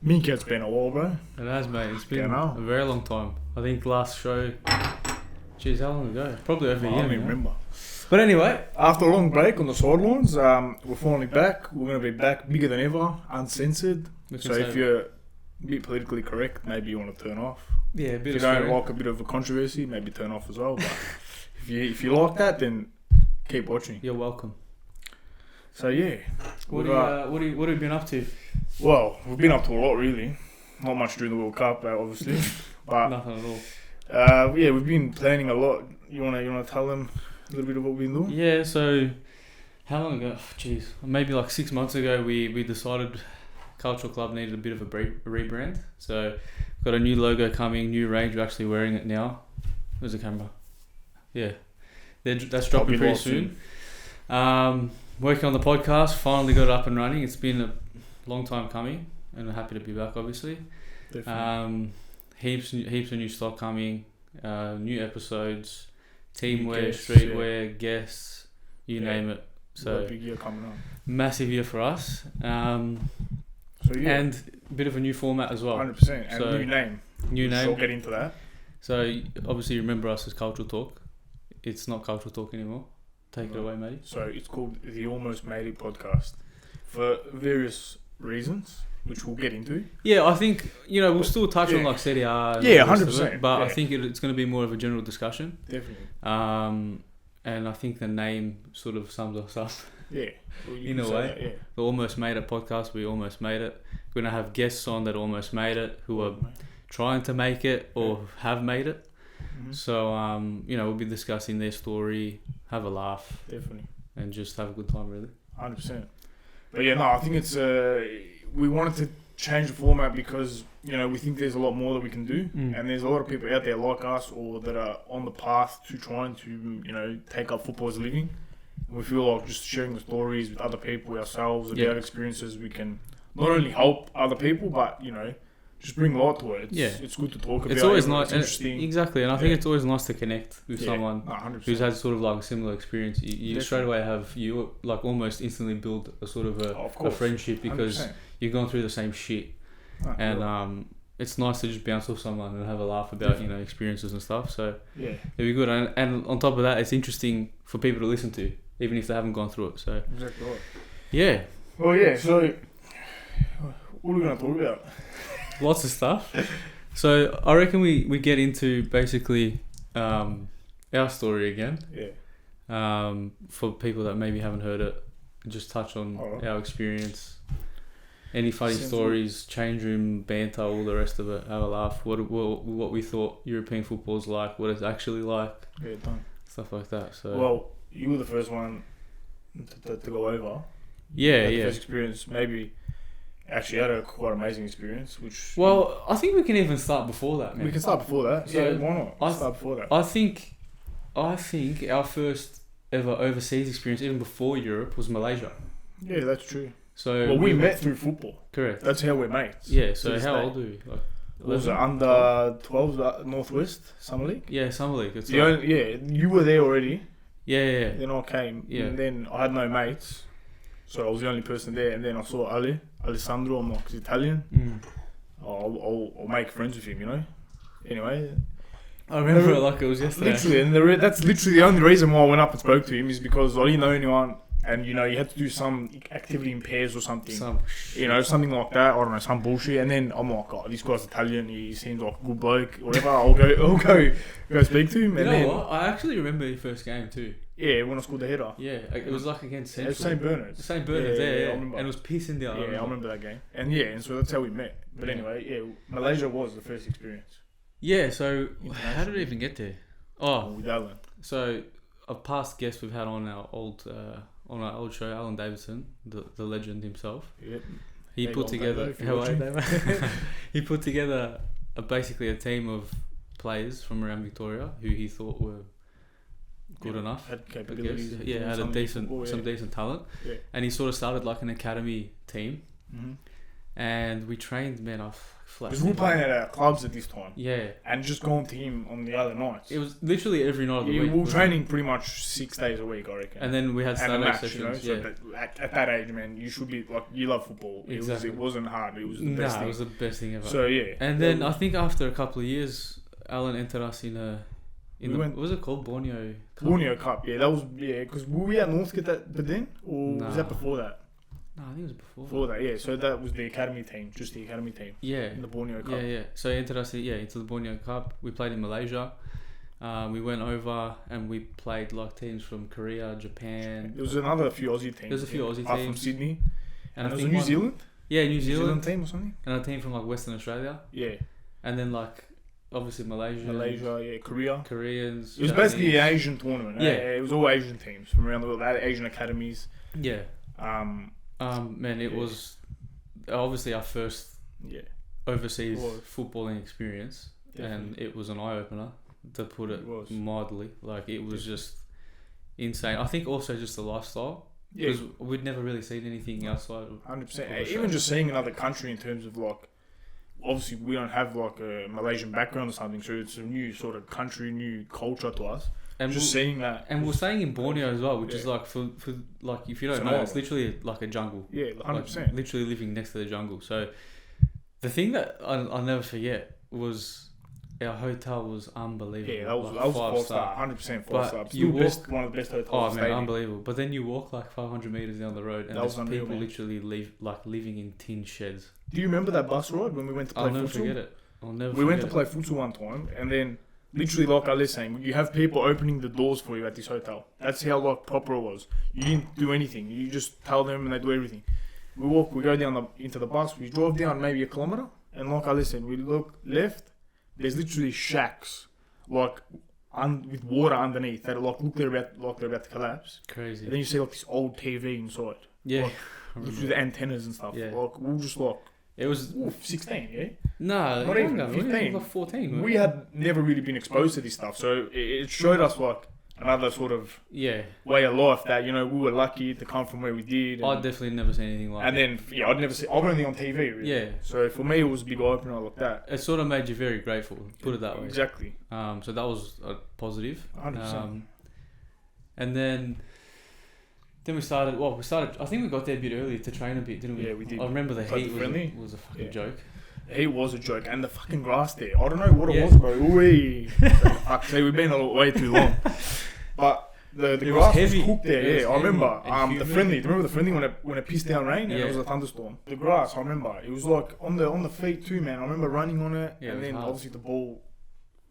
It's been a while, bro. It has, mate. It's been a very long time. I think last show... Jeez, how long ago? Probably over a year. I don't even remember. But anyway... After a long break on the sidelines, we're finally back. We're going to be back bigger than ever, uncensored. So if you're a bit politically correct, maybe you want to turn off. Yeah, a bit if you of don't like a bit of a controversy, maybe turn off as well. But if you like that, then keep watching. You're welcome. So yeah, what have you been up to? Well, we've been up to a lot really. Not much during the World Cup, obviously, but nothing at all. Yeah, we've been planning a lot. You wanna tell them a little bit of what we've been doing? Yeah. So, how long ago? Jeez, maybe like 6 months ago, we decided Calcio Club needed a bit of a rebrand. So, got a new logo coming, new range. We're actually wearing it now. Where's the camera? Yeah, that's dropping pretty soon. Working on the podcast, finally got it up and running. It's been a long time coming, and I'm happy to be back, obviously. Definitely. Heaps of new stock coming, new episodes, teamwear, guests, streetwear, guests, you name it. So big year coming up. Massive year for us. And a bit of a new format as well. 100%. And so, new name. New name. We'll get into that. So obviously you remember us as Cultural Talk. It's not Cultural Talk anymore. Take it away, matey. So it's called the Almost Made It podcast for various reasons, which we'll get into. Yeah, I think, we'll still touch on like Serie A. Yeah, 100%. But I think it's going to be more of a general discussion. Definitely. And I think the name sort of sums us up. Yeah. Well, in a way. The Almost Made It podcast, we almost made it. We're going to have guests on that almost made it, who are trying to make it or have made it. Mm-hmm. So, we'll be discussing their story, have a laugh. Definitely. And just have a good time, really. 100%. But yeah, no, I think it's, we wanted to change the format because, we think there's a lot more that we can do. And there's a lot of people out there like us or that are on the path to trying to, take up football as a living. And we feel like just sharing the stories with other people, ourselves, about experiences, we can not only help other people, but, just bring light to it. It's good to talk about. It's always nice. Interesting. Exactly. And I think it's always nice to connect with someone 100%. who's had sort of like a similar experience. You straight away you like almost instantly build a sort of a friendship because 100%. you've gone through the same shit. And it's nice to just bounce off someone and have a laugh about, experiences and stuff. So it'd be good. And on top of that, it's interesting for people to listen to, even if they haven't gone through it. So exactly right. Yeah. Well, yeah, so what are we going to talk about? Lots of stuff. So I reckon we get into basically our story again. Yeah. For people that maybe haven't heard it, just touch on our experience. Any funny stories, change room banter, all the rest of it. Have a laugh. What we thought European football's like, what it's actually like. Yeah, done. Stuff like that. So. Well, you were the first one to go over. Yeah. First experience, maybe. Actually, I had a quite amazing experience. Well, I think we can even start before that, man. We can start before that. So why not? Start before that. I think our first ever overseas experience, even before Europe, was Malaysia. Yeah, that's true. So we met through football. Correct. That's how we're mates. Yeah. So how old are we? Like, was it under 12s Northwest Summer League? Yeah, Summer League. It's you were there already. Yeah. Then I came. Yeah. And then I had no mates, so I was the only person there. And then I saw Alessandro. I'm like, he's Italian. I'll make friends with him. Anyway. I remember it like it was yesterday. Literally, and that's literally the only reason why I went up and spoke to him is because I didn't know anyone, and you had to do some activity in pairs or something, something like that. I don't know, some bullshit. And then I'm like, this guy's Italian. He seems like a good bloke. Whatever. I'll go speak to him. And what? I actually remember your first game too. Yeah, when I scored the header. Yeah, it was like against Central. St. Bernard's. St. Bernard's, yeah. And it was pissing down. Yeah, I remember that game. And so that's how we met. But anyway, Malaysia was the first experience. Yeah, so how did it even get there? With Alan. So a past guest we've had on our old show, Alan Davidson, the legend himself. Yep. He put together he put together basically a team of players from around Victoria who he thought were good enough. Had capabilities. Had some decent talent. Yeah. And he sort of started like an academy team. Mm-hmm. and we trained, man, off flat. Because we were playing at our clubs at this time. Yeah. And just going to him on the other nights. It was literally every night of the Yeah, week. we were training pretty much 6 days a week, I reckon. And then we had and a Saturday match, sessions. you know? So at that age, man, you should be like, you love football. Exactly. It wasn't hard. It was the best thing. It was the best thing ever. So yeah. And then I think after a couple of years, Alan entered us in what was it called? Borneo Cup? Borneo Cup, yeah, that was, because were we at Northgate but then? Or was that before that? No, I think it was before. Before that, yeah. So that was the academy team, just the academy team. Yeah. In the Borneo Cup. Yeah. So he entered us into the Borneo Cup. We played in Malaysia. We went over and we played like teams from Korea, Japan. There was another few Aussie teams. There was a few Aussie Apart teams. from Sydney. And there was I think New Zealand? Yeah, New Zealand team or something? And a team from like Western Australia. Yeah. And then like obviously Malaysia, yeah, Korea. Koreans. It was basically an Asian tournament. Yeah. It was all Asian teams from around the world. They had Asian academies. Yeah. Man, it was obviously our first overseas footballing experience. Definitely. And it was an eye opener, to put it mildly. Like it was just insane. I think also just the lifestyle. Because we'd never really seen anything outside of 100%. Even just seeing another country in terms of like, obviously we don't have like a Malaysian background or something, so it's a new sort of country, new culture to us. And just seeing that. And we're staying in Borneo as well, which is like for like if you don't know, it's literally like a jungle. Yeah, 100%. Like, literally living next to the jungle. So the thing that I'll never forget was our hotel was unbelievable. Yeah, that was 5-star, 100% 5-star. You walk, one of the best hotels. Oh man, unbelievable! But then you walk like 500 meters down the road, and there's people literally living in tin sheds. Do you remember that bus ride when we went to play futsal? I'll never forget it. We went to play futsal one time, and then literally like I was saying, you have people opening the doors for you at this hotel. That's how like proper it was. You didn't do anything. You just tell them and they do everything. We go down into the bus. We drove down maybe a kilometer, and like I said, we look left. There's literally shacks, like with water underneath that look they're about to collapse. Crazy. And then you see like this old TV inside. Yeah. Like, literally the antennas and stuff. Yeah. Like we were just like. It was 16, yeah? No, not even 15. Like 14. We had never really been exposed to this stuff, so it showed us like another sort of way of life that, you know, we were lucky to come from where we did. I'd definitely never seen anything like that. And then, I'd never seen, I've only on TV, really. Yeah. So for me, it was a big eye-opener like that. It sort of made you very grateful, put it that way. Exactly. So that was a positive. 100%. And then we started, I think we got there a bit earlier to train a bit, didn't we? Yeah, we did. I remember the heat was a fucking joke. It was a joke. And the fucking grass there, I don't know what it was, bro. We've been way too long. But the grass was cooked there, yeah. I remember the friendly. Do you remember the friendly when it pissed down rain and it was a thunderstorm? The grass, I remember. It was like on the feet too, man. I remember running on it, and then obviously the ball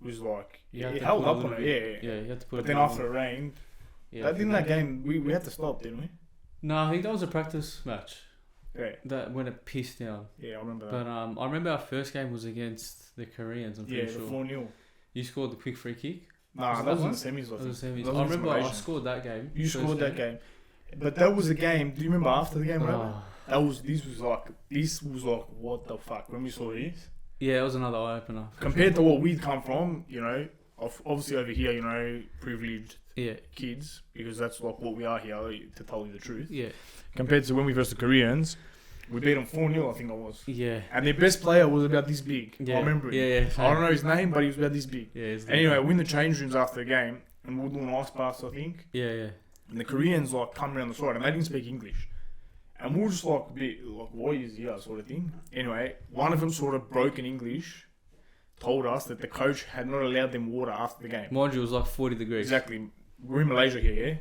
was like it held up on it, yeah. You had to put. But then after it rained, that game we had to stop, didn't we? No, I think that was a practice match. Yeah. That when it pissed down. Yeah, I remember that. But I remember our first game was against the Koreans. I'm pretty sure. 4-0. You scored the quick free kick. Nah, that was in the semis. I remember I scored that game. You scored that game. But that was a game. Do you remember after the game? This was like what the fuck when we saw this. Yeah, it was another eye opener. Compared to what we'd come from, you know, obviously over here, you know, privileged kids, because that's like what we are here, to tell you the truth. Yeah. Compared to when we versus the Koreans, we beat them 4-0, I think it was. Yeah. And their best player was about this big. Yeah. I remember it. Yeah. I don't know his name, but he was about this big. Yeah. Anyway, we're in the change rooms after the game, and we're doing ice baths, I think. Yeah. And the Koreans like come around the side, and they didn't speak English. And we were just like a bit like, what is here, sort of thing. Anyway, one of them sort of broken English, told us that the coach had not allowed them water after the game. Mind you, it was like 40 degrees. Exactly. We're in Malaysia here, yeah?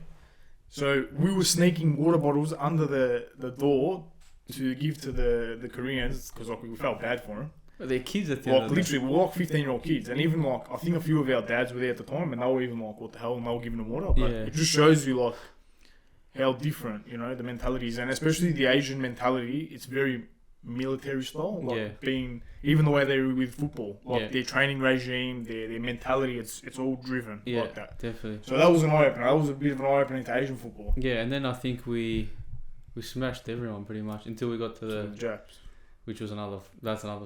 So we were sneaking water bottles under the door to give to the Koreans, because like we felt bad for them. But they're kids at the end of the day. Literally, we were like 15-year-old kids. And even like, I think a few of our dads were there at the time, and they were even like, what the hell? And they were giving them water. But it just shows you like how different, you know, the mentality is. And especially the Asian mentality, it's very military style, like being, even the way they were with football, like their training regime, their mentality, it's all driven like that. Definitely. So that was an eye opener. That was a bit of an eye opener to Asian football. Yeah, and then I think we smashed everyone pretty much until we got to the Japs, which was another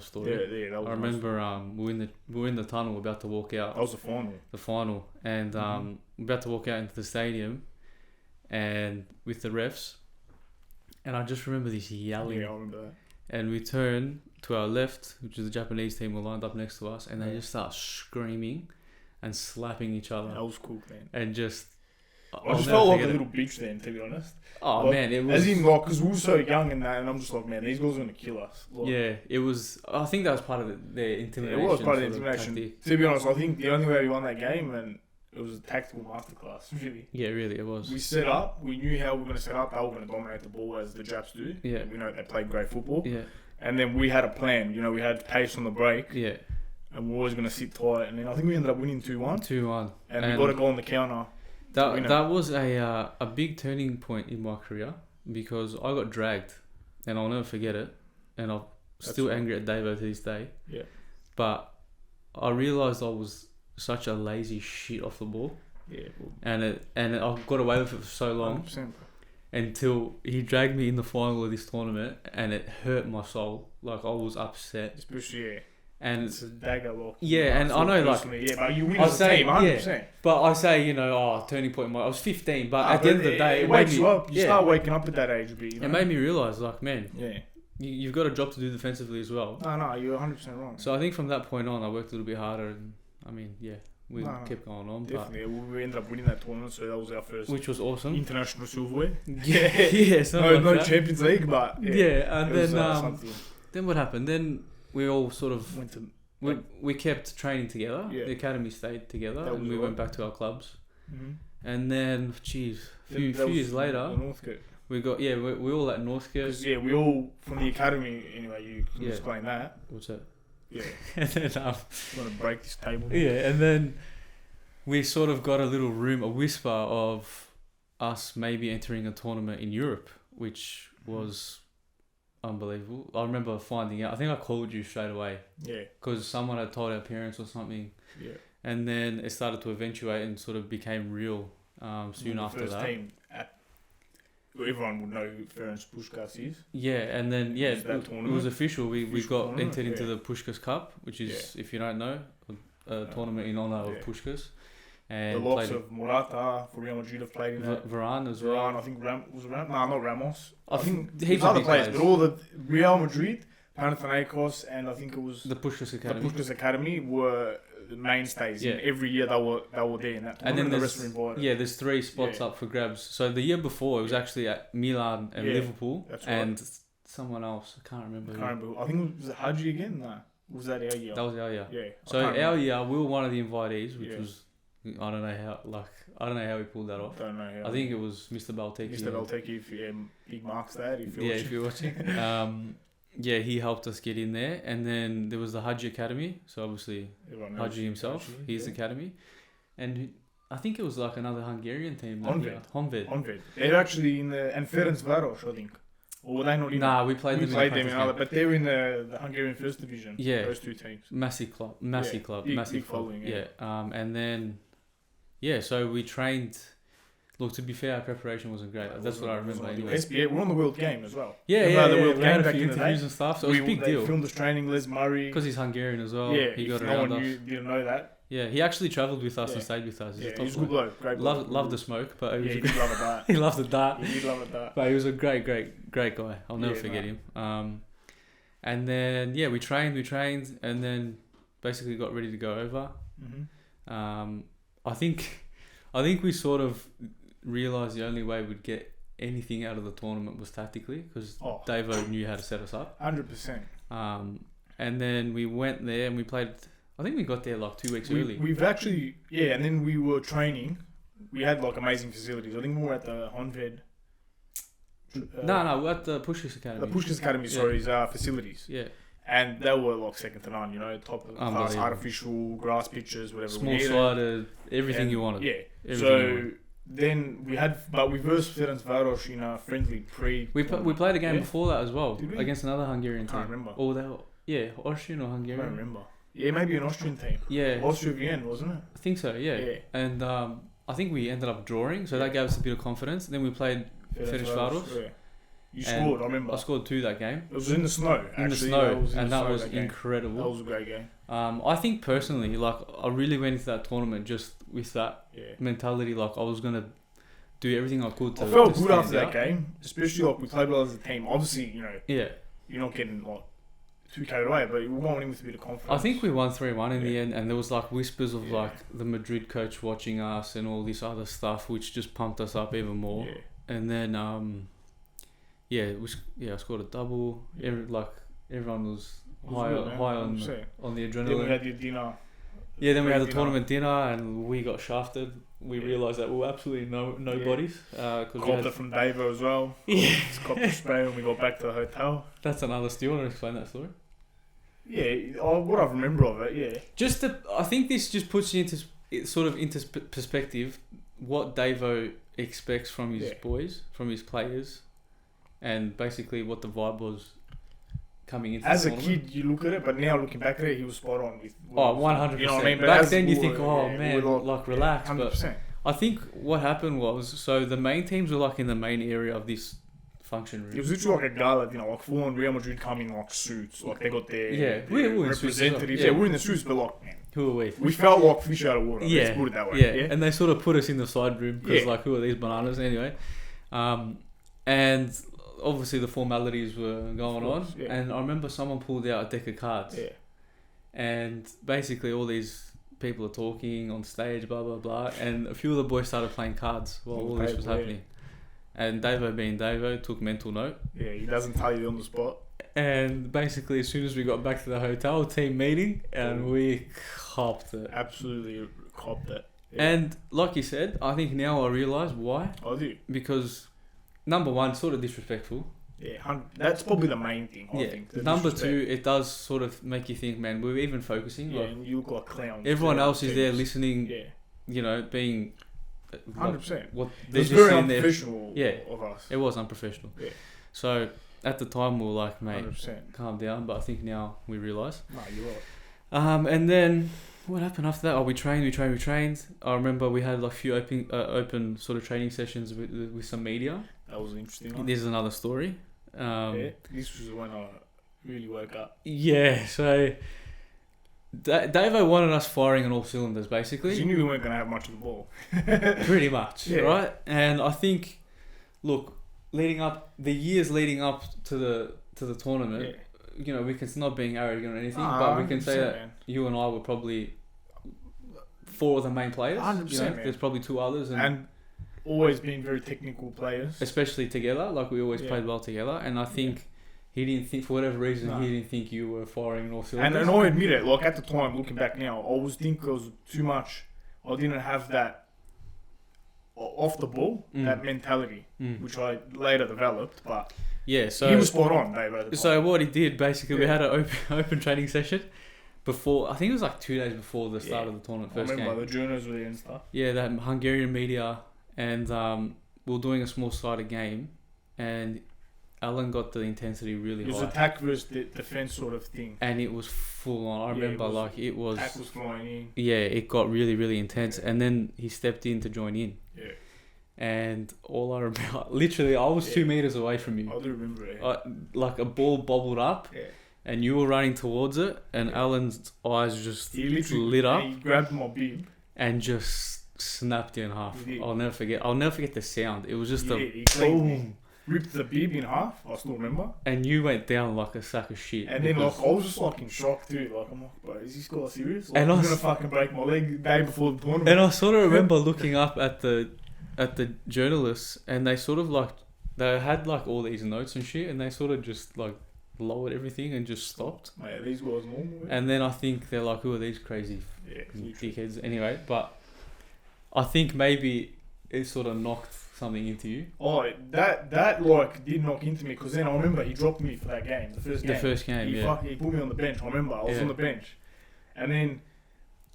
story. Yeah, that was. I remember we were in the tunnel, we're about to walk out. That was the final. And we're about to walk out into the stadium, and with the refs, and I just remember this yelling. Yeah, I remember that. and we turn to our left, which is the Japanese team were lined up next to us, and they just start screaming and slapping each other. That was cool, man. And just... I just felt like a little bitch then, to be honest. Oh, like, man, it was... As in, like, because we were so young and that, and I'm just like, man, these guys are going to kill us. Like, yeah, it was... I think that was part of their intimidation. It was part of the intimidation. To be honest, I think the only way we won that game, and it was a tactical masterclass, really. Yeah, really, it was. We set up, we knew how we were going to set up, they were going to dominate the ball as the Japs do. Yeah. We know they played great football. Yeah. And then we had a plan, you know, we had pace on the break. Yeah. And we were always going to sit tight. And then I think we ended up winning 2-1. 2-1. And we got a goal on the counter. That was a big turning point in my career because I got dragged, and I'll never forget it. And I'm still angry at Davo to this day. Yeah. But I realised I was such a lazy shit off the ball. Yeah. Cool. And I got away with it for so long 100%. until he dragged me in the final of this tournament, and it hurt my soul. Like, I was upset. Especially, yeah. And it's a dagger lock. Yeah, and I know, like... Yeah, but you win as a team, 100%. Yeah, but I say, you know, turning point in my... I was 15, but at the end of the day... It wakes you up. You start waking up at that age a bit, you know? It made me realise, like, man... Yeah. You've got a job to do defensively as well. No, you're 100% wrong. So I think from that point on, I worked a little bit harder, and, I mean, yeah, we kept going on. Definitely. We ended up winning that tournament, so that was our first... Which was awesome. International silverware. Yeah, no Champions League, but... Yeah, and then... something. Then what happened? Then we all sort of... We kept training together. Yeah. The academy stayed together, and we went back to our clubs. Mm-hmm. And then, geez, a few years later, we got we all at Northcote. Yeah, we all from the academy. Anyway, you can explain that. What's that? Yeah. And then want to break this table. Yeah, and then we sort of got a little a whisper of us maybe entering a tournament in Europe, which was unbelievable. I remember finding out. I think I called you straight away. Yeah. Because someone had told our parents or something. Yeah. And then it started to eventuate and sort of became real soon after that. Team everyone would know who Ferenc Puskás is. Yeah, and then it was official. We got entered into the Puskás Cup, which is, if you don't know, a tournament in honour of Puskás. And the likes of Morata for Real Madrid have played in that. Varane as well. Varane, I think not Ramos. I think he's other players, but all the Real Madrid, Panathinaikos, and I think it was the Puskás Academy. The Puskás Academy were the mainstays. Yeah. And every year they were there in that tournament. And then the rest were invited. Yeah, there's 3 spots up for grabs. So the year before it was actually at Milan and Liverpool and someone else. I can't remember. I think it was Hadji again. No, was that our year? That was our year. Yeah. So our year, we were one of the invitees, which was. I don't know how we pulled that off. Don't know how. I think it was Mr. Balteki. Mr. Balteki, if big marks that. If you're watching. He helped us get in there, and then there was the Hadji Academy. So obviously Hadji himself, his academy, and I think it was like another Hungarian team. Honvéd. They're actually in the and Ferencváros, I think. Or were they not in? Nah, we played them in another, but they're in the Hungarian First Division. Yeah, those 2 teams. Massive club, big following. Yeah. And then. Yeah, so we trained. Look, to be fair, our preparation wasn't great. That's what I remember. Anyway. SBA, we're on the World Game as well. Yeah. The World Game back in the day. And stuff. So it was a big deal. They filmed us training. Les Murray, because he's Hungarian as well. Yeah, he got no around one us. didn't know that. Yeah, he actually travelled with us and stayed with us. He's a good bloke. Great bloke. Loved the smoke, but he did love a dart. He loved the dart. He did love a dart. But he was a great guy. I'll never forget him. And then we trained, and then basically got ready to go over. Mm-hmm. I think we sort of realised the only way we'd get anything out of the tournament was tactically, because Davo knew how to set us up. 100%. And then we went there and we played. I think we got there like 2 weeks early. We've actually and then we were training. We had like amazing facilities. I think we were at the Honvéd. No, we're at the Puskás Academy. The Puskás Academy, facilities. Yeah. And they were like second to none, top of class, artificial grass pitches, whatever. Small sided, everything you wanted. Yeah. So then we versed Ferencváros in a friendly We played a game before that as well against another Hungarian team. I can't remember. Austrian or Hungarian. I don't remember. Yeah, maybe an Austrian team. Yeah. Austria Vienna, wasn't it? I think so. Yeah. And I think we ended up drawing, so that gave us a bit of confidence. Then we played Ferencváros. Yeah. You scored, I remember. I scored 2 that game. It was in the snow, actually. That was incredible. That was a great game. I think personally, I really went into that tournament just with that mentality. I was going to do everything I could to... I felt good after that game, especially we played well as a team. Obviously, you're not getting like too carried away, but we're going in with a bit of confidence. I think we won 3-1 in the end, and there was like whispers of like the Madrid coach watching us and all this other stuff, which just pumped us up even more. Yeah. And then I scored a double. Everyone was high on the adrenaline. Then we had your dinner. Yeah, then we had the tournament dinner and we got shafted. We realised that we were absolutely nobodies. Copped it from Davo as well. Yeah. Copped the spray when we got back to the hotel. That's another story. Do you want to explain that story? Yeah, what I remember of it, yeah. I think this just puts you into perspective what Davo expects from his boys, from his players, and basically what the vibe was coming into as the a tournament. kid you look at it, but now looking back at it, he was spot on with 100%. You know what I mean? But back as then you we think, were, relax. 100%. But I think what happened was, so the main teams were like in the main area of this function room. It was literally like a gala, like full on Real Madrid come in like suits, like they got their we were in suits as well. representatives. Yeah, we're in the suits, but like, man, Who are we? we felt like fish out of water. Let's put it that way. Yeah, and they sort of put us in the side room because like, who are these bananas anyway? And obviously the formalities were going on, and I remember someone pulled out a deck of cards, and basically all these people are talking on stage, blah blah blah, and a few of the boys started playing cards while all this was happening. And Davo being Davo took mental note. Yeah, he doesn't tell you on the spot. And basically as soon as we got back to the hotel, team meeting, and we copped it. Absolutely copped it. Yeah. And like you said, I think now I realise why. I do. Because number one, sort of disrespectful. Yeah, that's probably the main thing, I think. Number two, it does sort of make you think, man, we're even focusing. Yeah, and you look like clowns. Everyone else is there listening, being... 100%. What it's very unprofessional of us. It was unprofessional. Yeah. So, at the time, we were like, mate, 100%. calm down. But I think now we realise. No, you're right. And then, what happened after that? We trained. I remember we had like a few open sort of training sessions with some media. That was interesting. This is another story. This was when I really woke up. Yeah, so Davo wanted us firing on all cylinders, basically. You knew we weren't going to have much of the ball. Pretty much, right? And I think, look, the years leading up to the tournament, we can, it's not being arrogant or anything, but we can say that you and I were probably four of the main players. 100%, There's probably two others. And always been very technical players. Especially together, like we always played well together. And I think he didn't think, for whatever reason, he didn't think you were firing all cylinders. And I admit it, like at the time, looking back now, I always think it was too much. I didn't have that off the ball, that mentality, which I later developed, but so he was spot on, Dave. So what he did, basically, we had an open training session before, I think it was like 2 days before the start of the tournament, first game. I remember the journals were there and stuff. Yeah, that Hungarian media, and we were doing a small-sided game, and Alan got the intensity really high. It was attack versus defense sort of thing. And it was full on. I remember it was... Attack was flying in. Yeah, it got really, really intense. And then he stepped in to join in. Yeah. And all I remember... Literally, I was 2 meters away from you. I do remember it. Like a ball bobbled up. Yeah. And you were running towards it. And Alan's eyes just lit up. He grabbed my bib. And just snapped you in half. I'll never forget the sound. It was just boom. Ripped the bib in half, I still remember. And you went down like a sack of shit. And then I was just like in shock too. Like, I'm like, bro, is this guy serious? Like, I'm gonna fucking break my leg the day before the tournament. And I sort of remember looking up at the journalists, and they sort of like, they had like all these notes and shit, and they sort of just like lowered everything and just stopped. Mate, these guys normal. And then I think they're like, who are these crazy dickheads? Anyway, but I think maybe it sort of knocked something into you. Oh, that like did knock into me, because then I remember he dropped me for that game, the first game. He put me on the bench. I remember I was on the bench, and then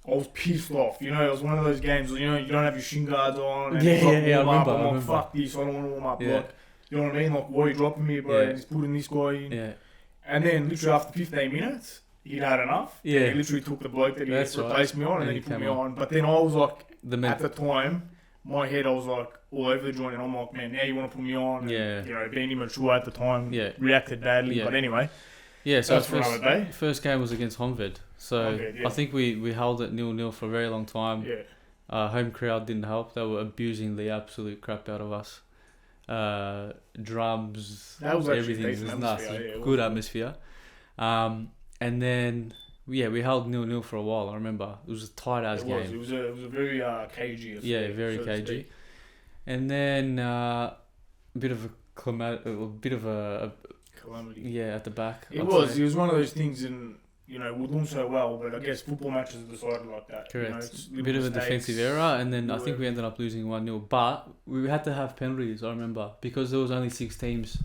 I was pissed off. You know, it was one of those games. You know, you don't have your shin guards on. And I remember. I'm like, fuck this. I don't want to warm up. Like, you know what I mean? Like, why are you dropping me, bro? He's putting this guy in. Yeah. And then literally after 15 minutes, he'd had enough. Yeah. He literally took the bloke that he replaced me on, and then he put me on. But then I was like, at the time, my head, I was like all over the joint, and I'm like, man, now you want to put me on? And, you know, being immature at the time, reacted badly. But anyway, so that's for another day. First game was against Honved, so I think we held it 0-0 for a very long time. Yeah. Home crowd didn't help; they were abusing the absolute crap out of us. drums, That was actually everything. It decent was nice. atmosphere, yeah, it Good was. atmosphere. And then we held 0-0 for a while. I remember it was a tight ass game. It was a very cagey. Yeah, very so to cagey. speak. And then a bit of a Calamity. at the back. It I'd was. say. It was one of those things, and we're doing so well, but I guess football matches are decided like that. Correct. It's A bit of a mistakes. defensive error, and then I think Whatever. we ended up losing 1-0. But we had to have penalties, I remember, because there was only 6 teams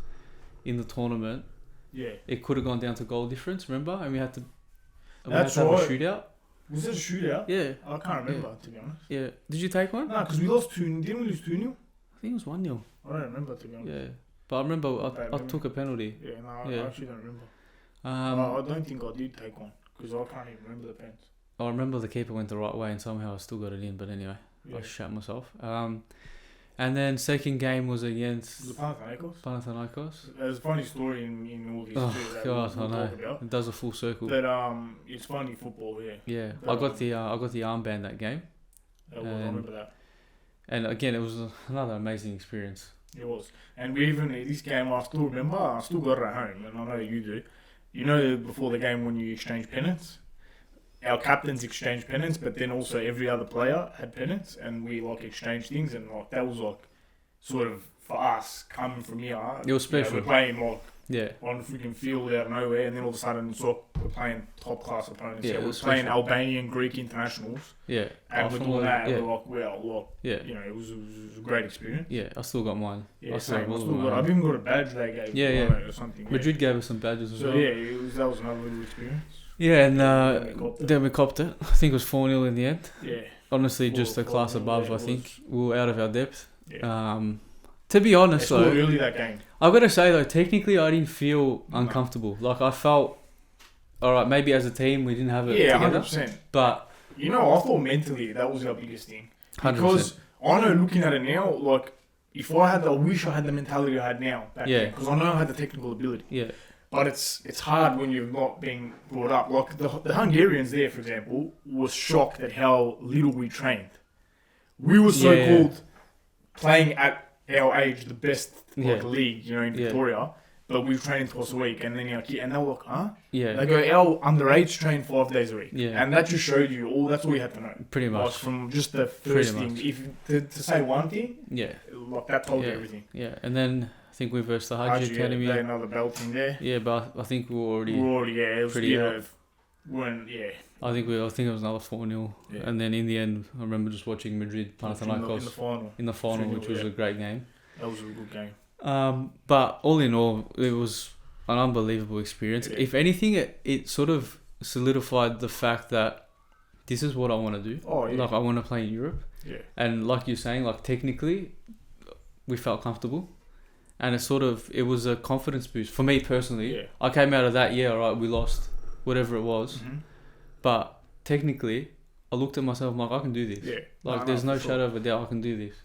in the tournament. Yeah. It could have gone down to goal difference, remember? And we had to That's have right. a shootout. Was it a shootout? Yeah. I can't remember, to be honest. Yeah. Did you take one? No, because we lost 2. Didn't we lose 2-0? I think it was 1-0. I don't remember, to be honest. Yeah. But I remember Bad I memory. took a penalty. Yeah, no, Yeah. I actually don't remember. I I don't think I did take one, because I can't even remember the pens. remember the keeper went the right way and somehow I still got it in. But anyway, Yeah. I shat myself. And then second game was against Was it Panathinaikos? Panathinaikos. There's a funny story in all these Oh, too that God, we'll I know. talk about. It does a full circle. But it's funny football, yeah. Yeah, But, I got the armband that game, I remember that. and again it was another amazing experience. It was. And we even, this game, I still remember, I still got it at home, and I know you do. You know, before the game when you exchange pennants? Our captains exchanged pennants, but then also every other player had pennants, and we, exchanged things, and, that was, sort of, for us, coming from here. It was special. We're playing, Yeah, on a freaking field out of nowhere, and then all of a sudden we're playing top class opponents. Yeah, Yeah, it we're was playing special. Albanian, Greek internationals, yeah. and we're From doing all- that. Yeah, And we're yeah, it was a great experience. yeah. I still got mine. Yeah, I same. all of them. I've even got a badge they gave me, Yeah. or something. Yeah. Madrid gave us some badges as So well. yeah, that was another little experience. Yeah, and Then we copped it. then we copped it. I think it was 4-0 in the end. Yeah, Honestly, just a 4-0, class above. yeah, I it think we were out of our depth. yeah. To be They honest, scored though, early that game. I've got to say though, technically, I didn't feel No. uncomfortable. Like I felt, all right, maybe as a team we didn't have it Yeah, together, 100%. but I thought mentally that was our biggest thing. 100%. Because I know, looking at it now, if I wish I had the mentality I had now back Yeah. then, because I know I had the technical ability. Yeah, But it's hard when you're not being brought up. Like the Hungarians there, for example, was shocked at how little we trained. We were so Yeah. called playing at our age the best Yeah. league, in Yeah. Victoria, but we were training twice a week, and then and they were like, huh? yeah, They go, our underage train 5 days a week, Yeah. and that just showed you all. That's all you had to know. pretty Like much. from just the Pretty first much. thing, if to say one thing, Yeah, that told you Yeah. everything. yeah. And then I think we versed the Haji Haji, Academy. they another belt in there. Yeah, but I think we were already. We're already, it was pretty up. yeah. I think it was another 4-0, Yeah. and then in the end, I remember just watching Madrid in the Panathinaikos final. in the final, 3-0, which was yeah. a great game. That was a good game. But all in all, it was an unbelievable experience. Yeah. If anything, it sort of solidified the fact that this is what I want to do. Oh, yeah. Like I want to play in Europe, Yeah. and like you're saying, like technically, we felt comfortable, and it was a confidence boost for me personally. Yeah. I came out of that, yeah, all right, we lost, whatever it was, Mm-hmm. but technically, I looked at myself, I'm like, I can do this. Yeah. Like, there's no for sure. shadow of a doubt I can do this.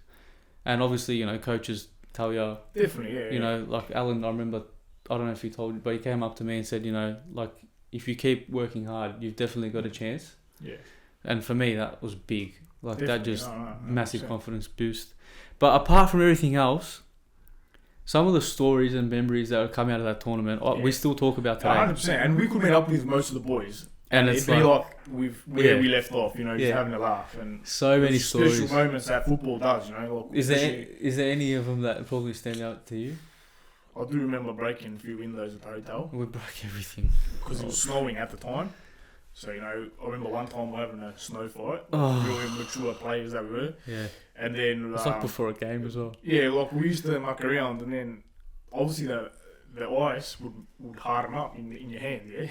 And obviously, coaches tell you, Definitely, yeah. like Alan, I remember, I don't know if he told you, but he came up to me and said, like, if you keep working hard, you've definitely got a chance. Yeah. And for me, that was big. Like, that Definitely. just, No, massive 100%. confidence boost. But apart from everything else, some of the stories and memories that have come out of that tournament, we still talk about today. 100%. And we could meet up with most of the boys. And it'd it's be like, like where Yeah. we left off, just Yeah. having a laugh. And so many there's special stories. moments that football does, Is there especially- any of them that probably stand out to you? I do remember breaking a few windows at the hotel We broke everything. because it was snowing at the time. So, I remember one time we were having a snow fight. Oh. Really mature players that we were. Yeah. And then... It's like before a game as well. Yeah, we used to muck around, and then obviously the ice would harden up in your hand, yeah?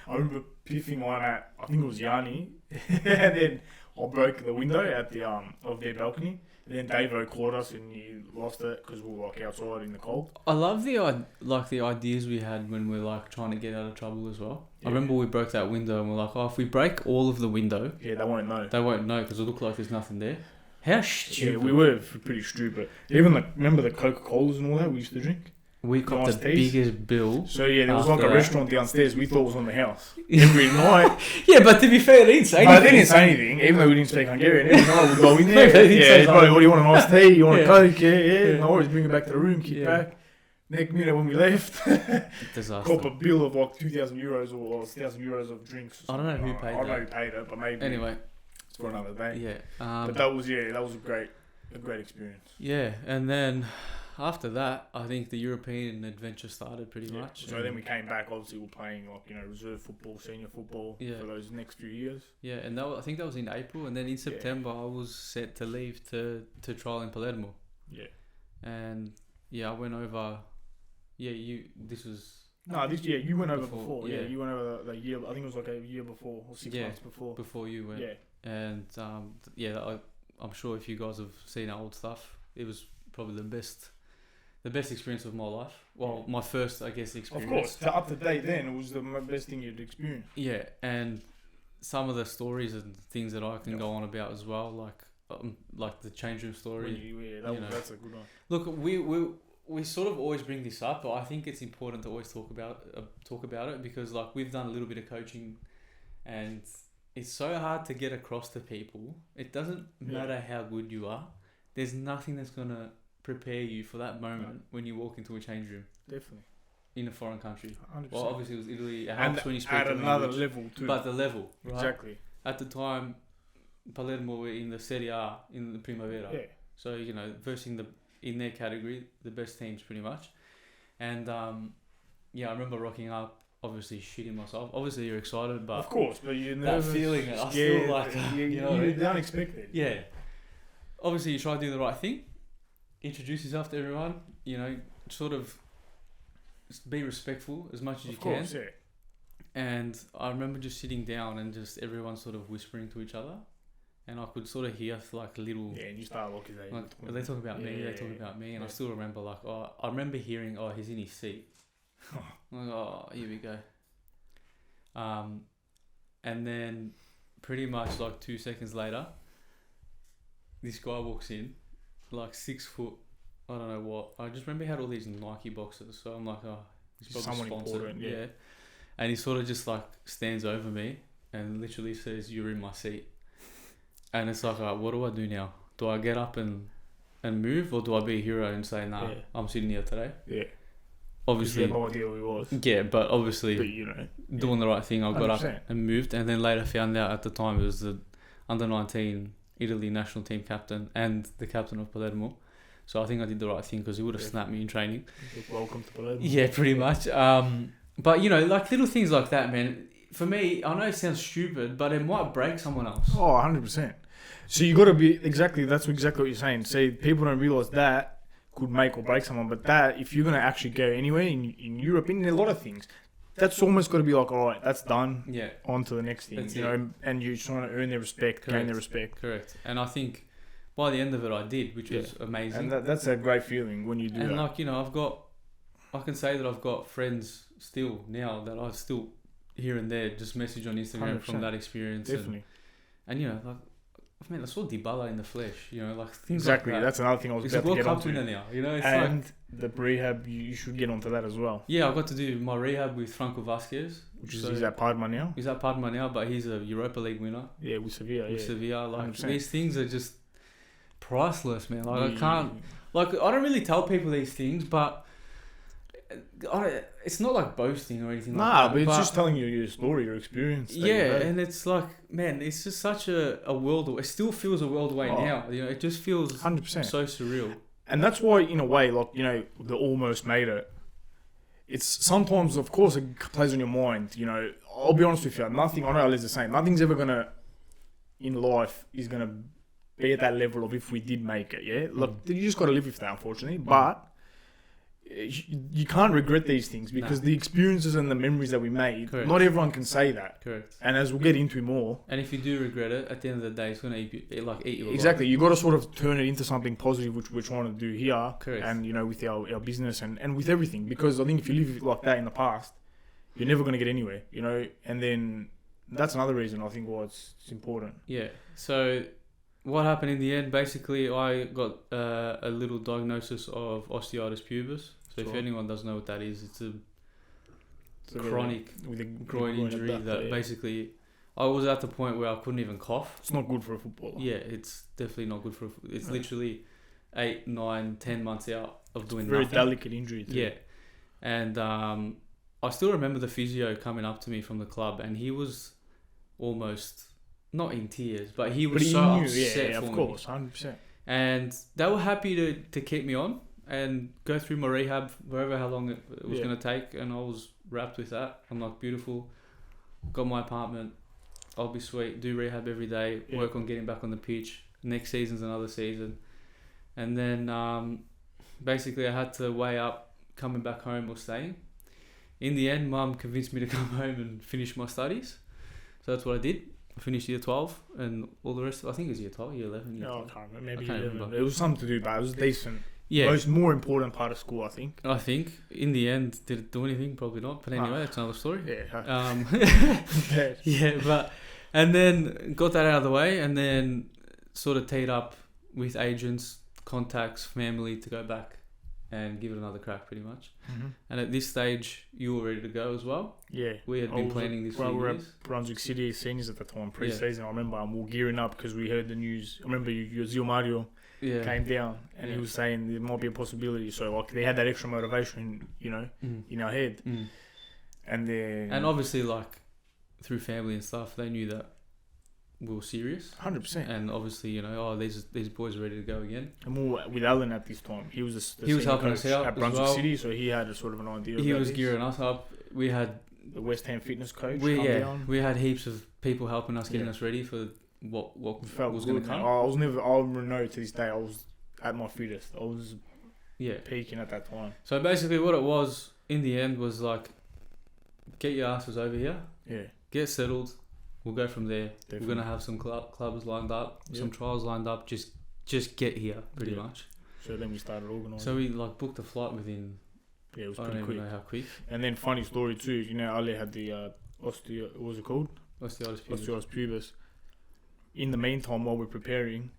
I remember piffing one at, I think it was Yanni, and then I broke the window at the of their balcony, and then Davo caught us and he lost it because we were outside in the cold. I love the ideas we had when we were trying to get out of trouble as well. Yeah. I remember we broke that window and we're like, if we break all of the window, Yeah, they won't know. they won't know because it looked like there's nothing there. How stupid. Yeah, we were pretty stupid. Even remember the Coca-Colas and all that we used to drink? We got the biggest bill. So yeah, there was like a restaurant downstairs. We thought it was on the house every night. Yeah, but to be fair, they didn't say anything. They didn't say anything, even though we didn't speak Hungarian. Every night we'd go in there. Yeah, bro, what do you want? An iced tea? You want a Coke? Yeah. No worries, bring it back to the room, kick back. Next minute when we left, cop a bill of like 2,000 euros or 1,000 euros of drinks. I don't know who paid that. I don't know who paid it, but maybe. Anyway, it's for another day. Yeah. But that was a great experience. Yeah, and then after that, I think the European adventure started pretty much. So then we came back. Obviously, we're playing reserve football, senior football for those next few years. Yeah, and I think that was in April, and then in September I was set to leave to trial in Palermo. Yeah. And I went over. Yeah, you went over before. Yeah, you went over the year. I think it was like a year before or 6 months before. Before you went. Yeah. And I'm sure if you guys have seen our old stuff, it was probably the best experience of my life. Well, my first, I guess, experience. Of course, up to date then, it was the best thing you'd experienced. Yeah, and some of the stories and things that I can go on about as well, like the change room story. That's a good one. Look, we sort of always bring this up, but I think it's important to always talk about it because we've done a little bit of coaching, and it's so hard to get across to people. It doesn't matter how good you are. There's nothing that's gonna prepare you for that moment when you walk into a change room. Definitely. In a foreign country. 100%. Well, obviously it was Italy. It helps when you speak at another level too. But the level, right? Exactly. At the time, Palermo were in the Serie A in the Primavera. Yeah. So versing in their category, the best teams pretty much. And I remember rocking up, obviously shitting myself. Obviously you're excited, but of course, but you're nervous, that feeling, I feel like you're unexpected. Yeah. Obviously you try to do the right thing, introduce yourself to everyone, sort of be respectful as much as you can. Of course, yeah. And I remember just sitting down and just everyone sort of whispering to each other. And I could sort of hear a little... Yeah, and you start looking at they talk about me, they talk about me. And I still remember I remember hearing, he's in his seat. I'm like, here we go. And then pretty much 2 seconds later, this guy walks in, 6 foot, I don't know what. I just remember he had all these Nike boxes. So I'm like, he's probably someone sponsored. Important, yeah. And he sort of just stands over me and literally says, "You're in my seat." And it's like, what do I do now? Do I get up and move, or do I be a hero and say, "Nah, I'm sitting here today"? Yeah. Obviously. You had no idea who he was. Yeah, but obviously, doing the right thing, I got 100%. up and moved, and then later found out at the time it was the under-19 Italy national team captain and the captain of Palermo. So I think I did the right thing because he would have snapped me in training. Welcome to Palermo. Yeah, pretty much. But little things like that, man. For me, I know it sounds stupid, but it might break someone else. Oh, 100%. So you got to be that's exactly what you're saying. See, people don't realise that could make or break someone, but that, if you're going to actually go anywhere in Europe, in a lot of things, that's almost got to be like, all right, that's done. Yeah. On to the next thing, and you're trying to earn their respect, gain their respect. Correct. And I think by the end of it, I did, which was amazing. And that's a great feeling when you do that. And I can say that I've got friends still now that I still here and there just message on Instagram 100%. From that experience. Definitely. And I saw Dybala in the flesh, things exactly. like that. That's another thing I was about to get onto. Winner now, it's the rehab, you should get onto that as well. Yeah, I got to do my rehab with Franco Vasquez. He's at Parma now. He's at Parma now, but he's a Europa League winner. Yeah, with Sevilla. Sevilla, these things are just priceless, man. I can't, I don't really tell people these things, but it's not boasting or anything like that. But it's just telling you your story, your experience. And it's man, it's just such a world away. It still feels a world away now. It just feels 100% so surreal. And that's why, in a way, the almost made it. It's sometimes, of course, it plays on your mind. I'll be honest with you. Nothing, I know Ali's the same. Nothing's ever in life is gonna be at that level of if we did make it. Yeah, look, you just got to live with that, unfortunately. But you can't regret these things because the experiences and the memories that we made, not everyone can say that. Correct. And as we'll get into more. And if you do regret it, at the end of the day, it's going to eat you alive. Exactly. You got to sort of turn it into something positive, which we're trying to do here. Correct. And, with our business and with everything. Because I think if you live like that in the past, you're never going to get anywhere, And then that's another reason I think why it's important. Yeah. So what happened in the end? Basically, I got a little diagnosis of osteitis pubis. So if Sure. anyone doesn't know what that is, it's a So chronic with a groin injury that yeah. basically I was at the point where I couldn't even cough. It's not good for a footballer. Yeah, it's definitely not good for. It's No. literally 8, 9, 10 months out of doing Very nothing. delicate injury too. Yeah, and I still remember the physio coming up to me from the club, and he was almost not in tears, but he was so upset yeah, for of me. course, 100%. And they were happy to keep me on and go through my rehab, wherever how long it was Yeah. going to take, and I was wrapped with that. I'm like, beautiful, got my apartment, I'll be sweet, do rehab every day, Yeah. work on getting back on the pitch. Next season's another season. And then basically I had to weigh up coming back home or staying. In the end, Mum convinced me to come home and finish my studies. So that's what I did. I finished year 12 and all the rest. I think it was year 12, year 11, year No, I 12. can't remember. Maybe I can't 11. remember. It was something to do, but it was decent. Yeah. Most more important part of school, I think. I think in the end, did it do anything? Probably not. But anyway, that's another story. Yeah. Yeah, but and then got that out of the way, and then sort of teed up with agents, contacts, family to go back and give it another crack, pretty much. Mm-hmm. And at this stage, you were ready to go as well. Yeah. We had been planning this for we were years. at Brunswick City seniors at the time, pre-season. I remember we were gearing up because we heard the news. I remember Zio Mario Yeah. came down and Yeah. he was saying there might be a possibility. So like they had that extra motivation, you know, in our head. Mm. And then And obviously, like through family and stuff, they knew that we were serious. 100%. And obviously, you know, these boys are ready to go again. And more with Alan at this time. He was the He was senior helping us coach out at as Brunswick well. City, so he had a sort of an idea. He about was this. gearing us up. We had The West Ham fitness coach. come down. we had heaps of people helping us, getting Yeah. us ready for what It felt was good, going to man. come. I was never. I know to this day I was at my fittest. I was Yeah. peaking at that time. So basically, what it was in the end was like, get your asses over here, Yeah. get settled. We'll go from there. Definitely. We're gonna have some clubs lined up, Yeah. some trials lined up. Just get here, pretty Yeah. much. So then we started organising. So we like booked a flight within. yeah, it was I don't pretty even quick. know how quick. And then funny story too. You know, Ali had the what was it called? Osteoarthritis pubis. In the meantime, while we're preparing,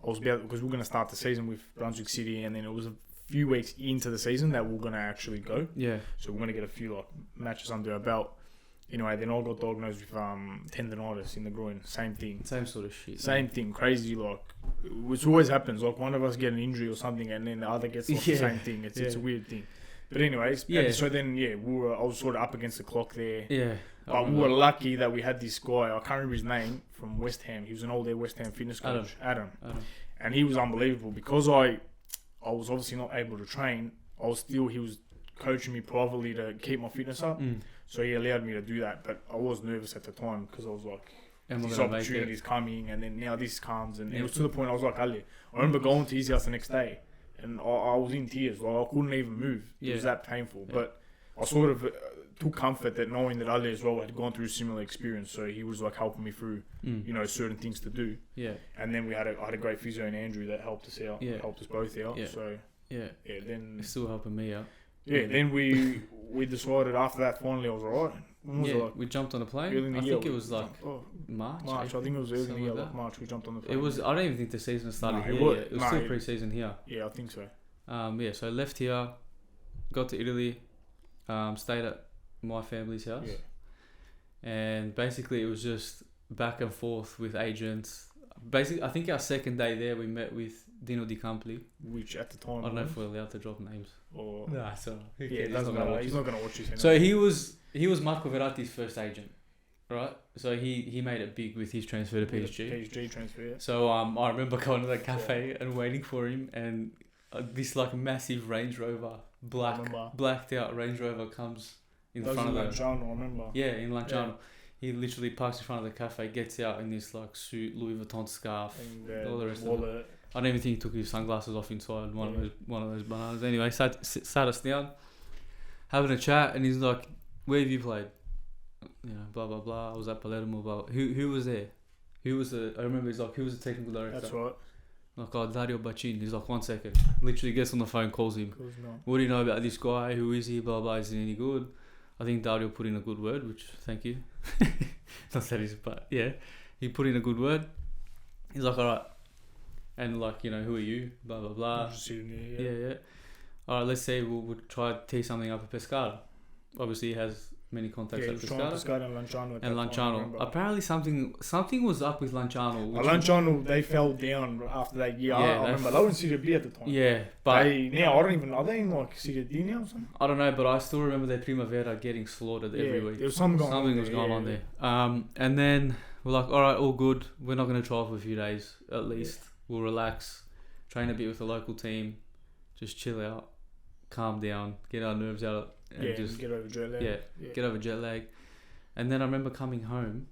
I was about because we're gonna start the season with Brunswick City, and then it was a few weeks into the season that we're gonna actually go. Yeah. So we're gonna get a few like matches under our belt. Anyway, then I got diagnosed with tendonitis in the groin. Same thing. Same sort of shit. Same thing. Crazy like, which always happens. Like one of us get an injury or something, and then the other gets like the Yeah. same thing. It's a weird thing. But anyways, Yeah. so then I was sort of up against the clock there. Yeah. But we were lucky that we had this guy. I can't remember his name from West Ham. He was an old West Ham fitness coach, Adam, and he was unbelievable because I was obviously not able to train. He was coaching me privately to keep my fitness up. So he allowed me to do that, but I was nervous at the time because I was like, And we're this gonna make opportunity's it. coming, and then now this comes, and Yeah. it was to the point I was like, Ali, I remember going to his house the next day, and I was in tears, like I couldn't even move. It was that painful, but I sort of took comfort that knowing that Ali as well had gone through a similar experience, so he was like helping me through, you know, certain things to do. Yeah. And then I had a great physio in Andrew that helped us out, helped us both out. Yeah. So Yeah. then It's still helping me out. then we decided after that finally I was alright. When was it, like we jumped on a plane. early in the I year? think it was like March. I April, think it was early in the something year, like like that. March. We jumped on the plane. It was. I don't even think the season started No, here. it was- Yet. It was no, still it- pre-season here. Yeah, I think so. Yeah. So I left here, got to Italy, stayed at my family's house, and basically it was just back and forth with agents. Basically, I think our second day there we met with Dino Di Campli. Which at the time I don't know if we're allowed to drop names. or Nah, so he's not gonna watch this. Anyway. So he was Marco Verratti's first agent, right? So he made it big with his transfer to PSG. PSG transfer. Yeah. So I remember going to the cafe and waiting for him, and this like massive Range Rover, blacked out Range Rover comes in front of the Lanciano, I remember. in Lanciano. Yeah. He literally parks in front of the cafe, gets out in this like suit, Louis Vuitton scarf, And all the rest wallet. of it. I don't even think he took his sunglasses off inside one of those bananas. Anyway, sat us down, having a chat, and he's like, "Where have you played?" You know, blah blah blah. I was at Palermo. Blah, blah. Who was there? Who was the? I remember he's like, "Who was the technical director?" That's right. Like, oh, Dario Bacin. He's like, 1 second. Literally gets on the phone, calls him. What do you know about this guy? Who is he? Blah blah. Is he any good? I think Dario put in a good word, which thank you. Not that he's, but yeah, he put in a good word. He's like, all right, and like, you know, who are you? Blah blah blah. Just sitting there, Yeah. all right, let's say we'll try to tee something up at Pescara. Obviously, he has many contacts at Pescara. Pescara and Lanciano. And Lanciano. Apparently, something was up with Lanciano. Lanciano, they fell down after that year. Yeah, I remember they were in Serie B at the time. Yeah, but now I don't even. Are they in like Serie D now or something? I don't know, but I still remember their Primavera getting slaughtered every week. There was something was going on there. And then we're like, all right, all good. We're not going to try for a few days at least. We'll relax, train a bit with the local team, just chill out, calm down, get our nerves out, and just get over jet lag. Get over jet lag. And then I remember coming home,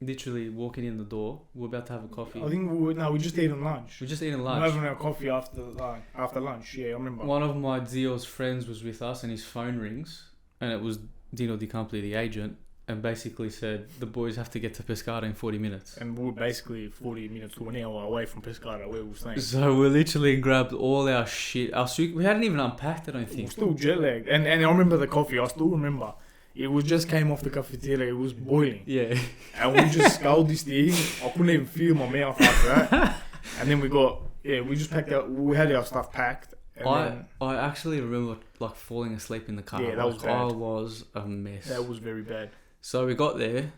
literally walking in the door. We're about to have a coffee. I think we just ate lunch. We just eating lunch. We're having our coffee after lunch. Yeah, I remember. One of my Zio's friends was with us, and his phone rings, and it was Dino Di Campoli, the agent, and basically said the boys have to get to Pescara in 40 minutes. And we were basically 40 minutes to an hour away from Pescara, where we were staying. So we literally grabbed all our shit. We hadn't even unpacked it, I don't think. We were still jet lagged. And I remember the coffee. I still remember. It was just came off the cafeteria. It was boiling. Yeah. And we just sculled this thing. I couldn't even feel my mouth after that. And then we just packed out. We had our stuff packed. And I actually remember like falling asleep in the car. Yeah, that was bad. I was a mess. That was very bad. So we got there,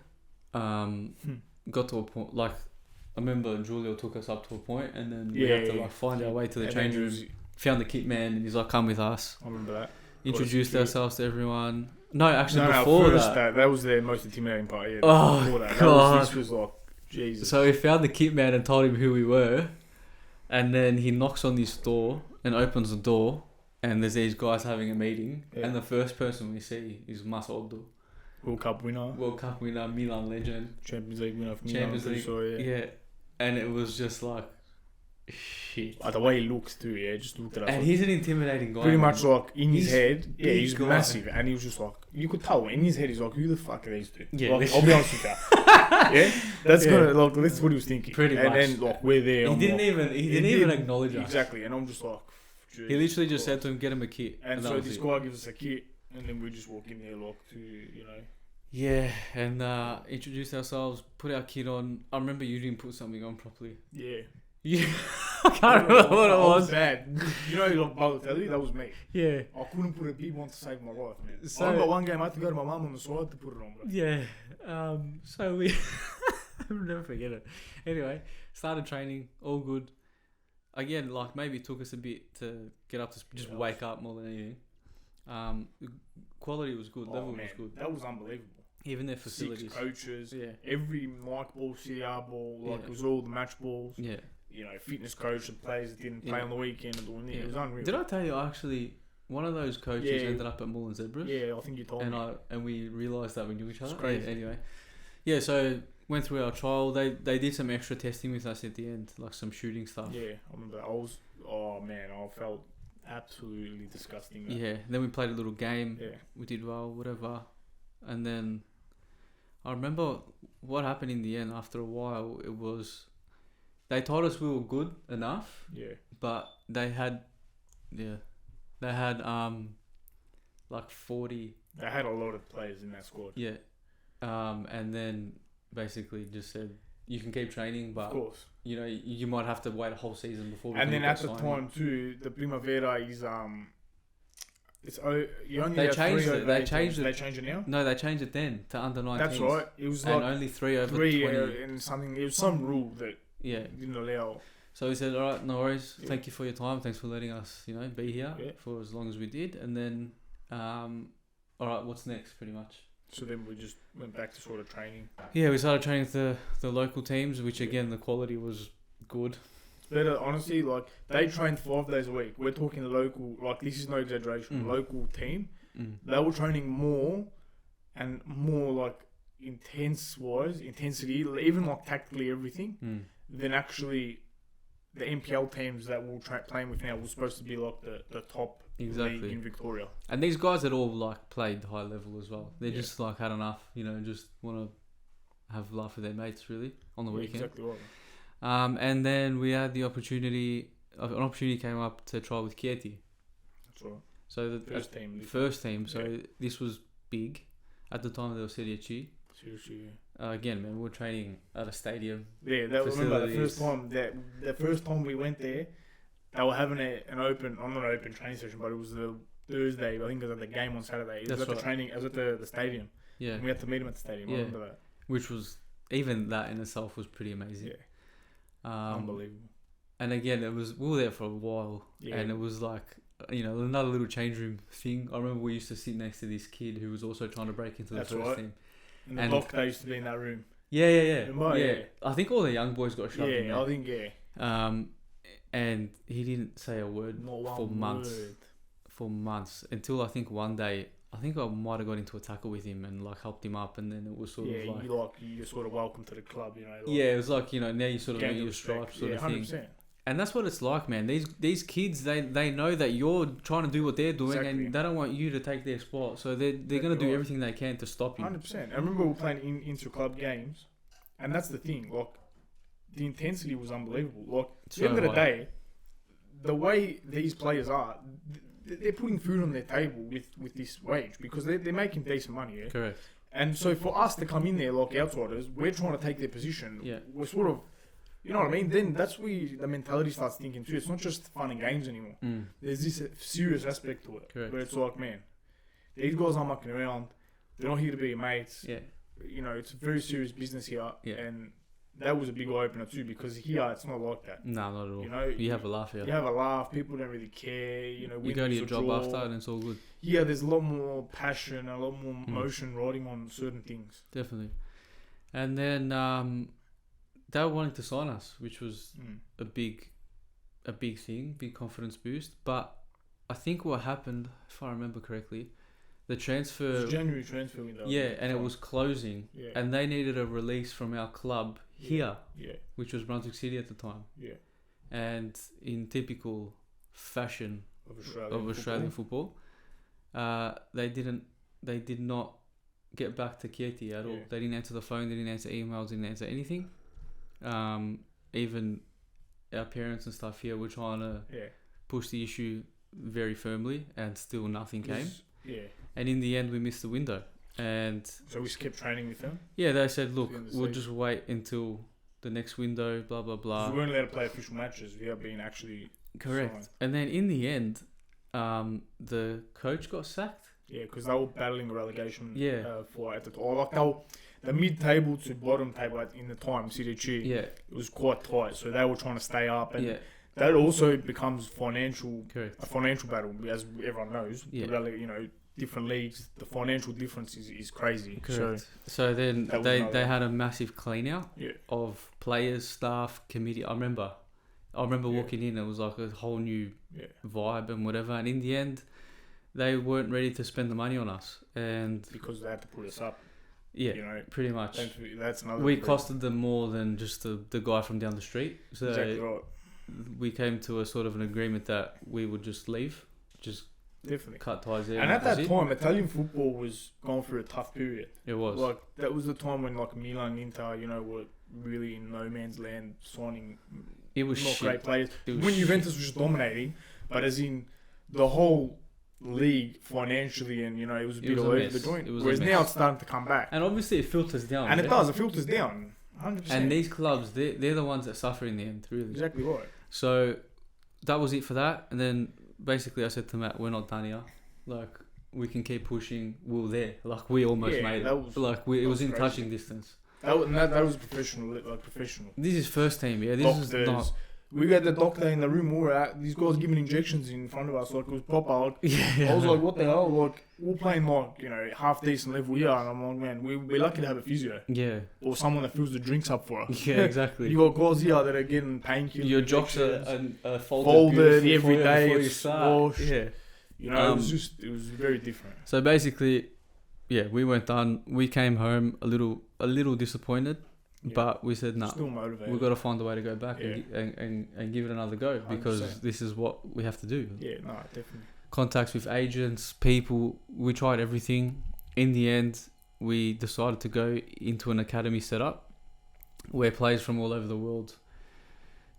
got to a point, like, I remember Julio took us up to a point, and then we had to like find our way to the change room, found the kit man, and he's like, come with us. I remember that. Introduced ourselves to everyone. No, actually before that was the most intimidating part, yeah. Oh, before that. God. This was like, Jesus. So we found the kit man and told him who we were, and then he knocks on this door and opens the door, and there's these guys having a meeting, and the first person we see is Masoldo. World Cup winner, Milan legend. Champions League winner for Milan. Champions League, sure, yeah. And it was just like, shit. The way he looks too, just looked at us. And he's an intimidating guy. Pretty much like in his head, he's guy. massive. And he was just like, you could tell in his head, he's like, who the fuck are these two? Yeah, like, I'll be honest with you. That's that's what he was thinking. Pretty much. And then like we're there. He didn't even acknowledge us. Exactly. And I'm just like, he literally just said to him, get him a kit. And so this guy gives us a kit, and then we just walk in there like to, Yeah, and introduced ourselves, put our kit on. I remember you didn't put something on properly. Yeah. I can't remember what it was. Bad. You know, like Balotelli, that was me. Yeah. I couldn't put a big one to save my life, man. So, I remember one game I had to go to my mum on the side to put it on. Bro. Yeah. So we... I'll never forget it. Anyway, started training, all good. Again, like maybe it took us a bit to get up to just wake up more than anything. Quality was good, level was good. That was unbelievable. Even their facilities. 6 coaches, every Nike ball, CR ball, it was all the match balls. Yeah. Fitness coach, the players that didn't play on the weekend and doing it. It was unreal. Did I tell you actually one of those coaches ended up at Mullen Zebras? Yeah, I think you told me. And we realised that we knew each other. It's crazy. Yeah, anyway. Yeah, so went through our trial. They did some extra testing with us at the end, like some shooting stuff. Yeah, I remember that. I felt absolutely disgusting. Man. Yeah, then we played a little game. Yeah. We did well, whatever. And then I remember what happened in the end. After a while, it was they told us we were good enough. Yeah. But they had like 40. They had a lot of players in that squad. Yeah. And then basically just said you can keep training, but of course, you might have to wait a whole season before. We and can then at the time too, the Primavera is it's you only they have changed it. They changed it. They changed it now. No, they changed it then to under 19. That's right. It was and like only 3 over 20 and something. It was some rule that didn't allow. So we said, all right, no worries. Yeah. Thank you for your time. Thanks for letting us, be here for as long as we did. And then, all right, what's next? Pretty much. So then we just went back to sort of training. Yeah, we started training with the local teams, which again the quality was good. It's better, honestly. Like they trained 5 days a week. We're talking the local. Like this is no exaggeration. Local team. They were training more and more like intensity, even like tactically everything, than actually the NPL teams that we're playing with now was supposed to be like the top league in Victoria. And these guys had all like played high level as well. They just like had enough, just want to have laugh with their mates really on the weekend. Exactly right. And then we had the opportunity. An opportunity came up to try with Chieti. That's right. So the first team. So this was big. At the time, they were Serie C. Seriously. Again, man, we were training at a stadium. Yeah, remember the first time we went there, they were having an open, not an open training session, but it was the Thursday. I think it was at the game on Saturday. It was at the training. It was at the stadium. Yeah. And we had to meet him at the stadium. I remember that. Which was, even that in itself was pretty amazing. Yeah. Unbelievable. And again, we were there for a while, and it was like, another little change room thing. I remember we used to sit next to this kid who was also trying to break into the first team. And the doctor used to be in that room. Yeah. I think all the young boys got shoved in there. I think, and he didn't say a word for months. For months. Until I think one day, I might have got into a tackle with him and like helped him up, and then it was sort of like... you're sort of welcome to the club, it was like, now you sort of know your stripes sort of thing. 100%. And that's what it's like, man. These kids, they know that you're trying to do what they're doing, and they don't want you to take their spot. So they're going to do everything they can to stop you. 100%. I remember we were playing inter-club games, and that's the thing. Like, the intensity was unbelievable. Like, at the end of the day, the way these players are, they're putting food on their table with this wage because they're making decent money. Yeah? Correct. And so for us to come in there like outsiders, we're trying to take their position. Yeah. We're sort of... You know what I mean? Then that's where the mentality starts thinking too. It's not just fun and games anymore. There's this serious aspect to it. Correct. Where it's like, man, these guys aren't mucking around. They're not here to be your mates. Yeah. It's a very serious business here. Yeah. And that was a big eye-opener too, because here it's not like that. No, not at all. You have a laugh here. You have a laugh. People don't really care. You go to your job after and it's all good. Yeah, there's a lot more passion, a lot more emotion riding on certain things. Definitely. And then... they were wanting to sign us, which was a big thing, big confidence boost. But I think what happened, if I remember correctly, the transfer... It was January transfer window. Yeah, and it was closing. Yeah. And they needed a release from our club here, which was Brunswick City at the time. Yeah. And in typical fashion of Australian football, they did not get back to Kieti at all. They didn't answer the phone, they didn't answer emails, didn't answer anything. Even our parents and stuff here were trying to push the issue very firmly, and still nothing came. And in the end, we missed the window. And so we skipped training with them. Yeah, they said, "Look, we'll just wait until the next window." Blah blah blah. We weren't allowed to play official matches without being actually correct. Signed. And then in the end, the coach got sacked. Yeah, because they were battling a relegation. For at the time, the mid-table to bottom table in the time, CDG, it was quite tight. So they were trying to stay up, and that also becomes a financial battle, as everyone knows. Yeah. Different leagues, the financial difference is crazy. Correct. So then they had a massive clean out of players, staff, committee. I remember walking in, it was like a whole new vibe and whatever. And in the end, they weren't ready to spend the money on us, and because they had to put us up. Yeah, pretty much. That's another. We costed them more than just the guy from down the street. So exactly right. We came to a sort of an agreement that we would just leave, just definitely cut ties there. And at that time, Italian football was going through a tough period. It was like that was the time when like Milan, Inter, were really in no man's land, signing. It was not shit. Great players. When Juventus was just dominating, but as in the whole league financially, and it was a bit all over the joint. Whereas now it's starting to come back, and obviously it filters down, and it does. It filters down, 100%. And these clubs, they're the ones that suffer in the end, really. Exactly right. So that was it for that, and then basically I said to Matt, "We're not done here. Like we can keep pushing. We're there. Like we almost made it. It was in crazy. Touching distance. That was professional. Like professional. This is first team. Yeah, this Doctors. is not." We got the doctor in the room. We were at these guys giving injections in front of us. Like it was proper. I was like, "What the hell?" Like we're playing half decent level here, and I'm like, "Man, we're lucky to have a physio." Yeah. Or someone that fills the drinks up for us. Yeah, exactly. You got guys here that are getting painkillers. Your jocks are folded every day. It's washed. Yeah. It was very different. So basically, we weren't done. We came home a little disappointed. Yeah. But we said, still motivated. We've got to find a way to go back and give it another go, because 100%. This is what we have to do. Yeah, no, definitely. Contacts with agents, people, we tried everything. In the end, we decided to go into an academy setup where players from all over the world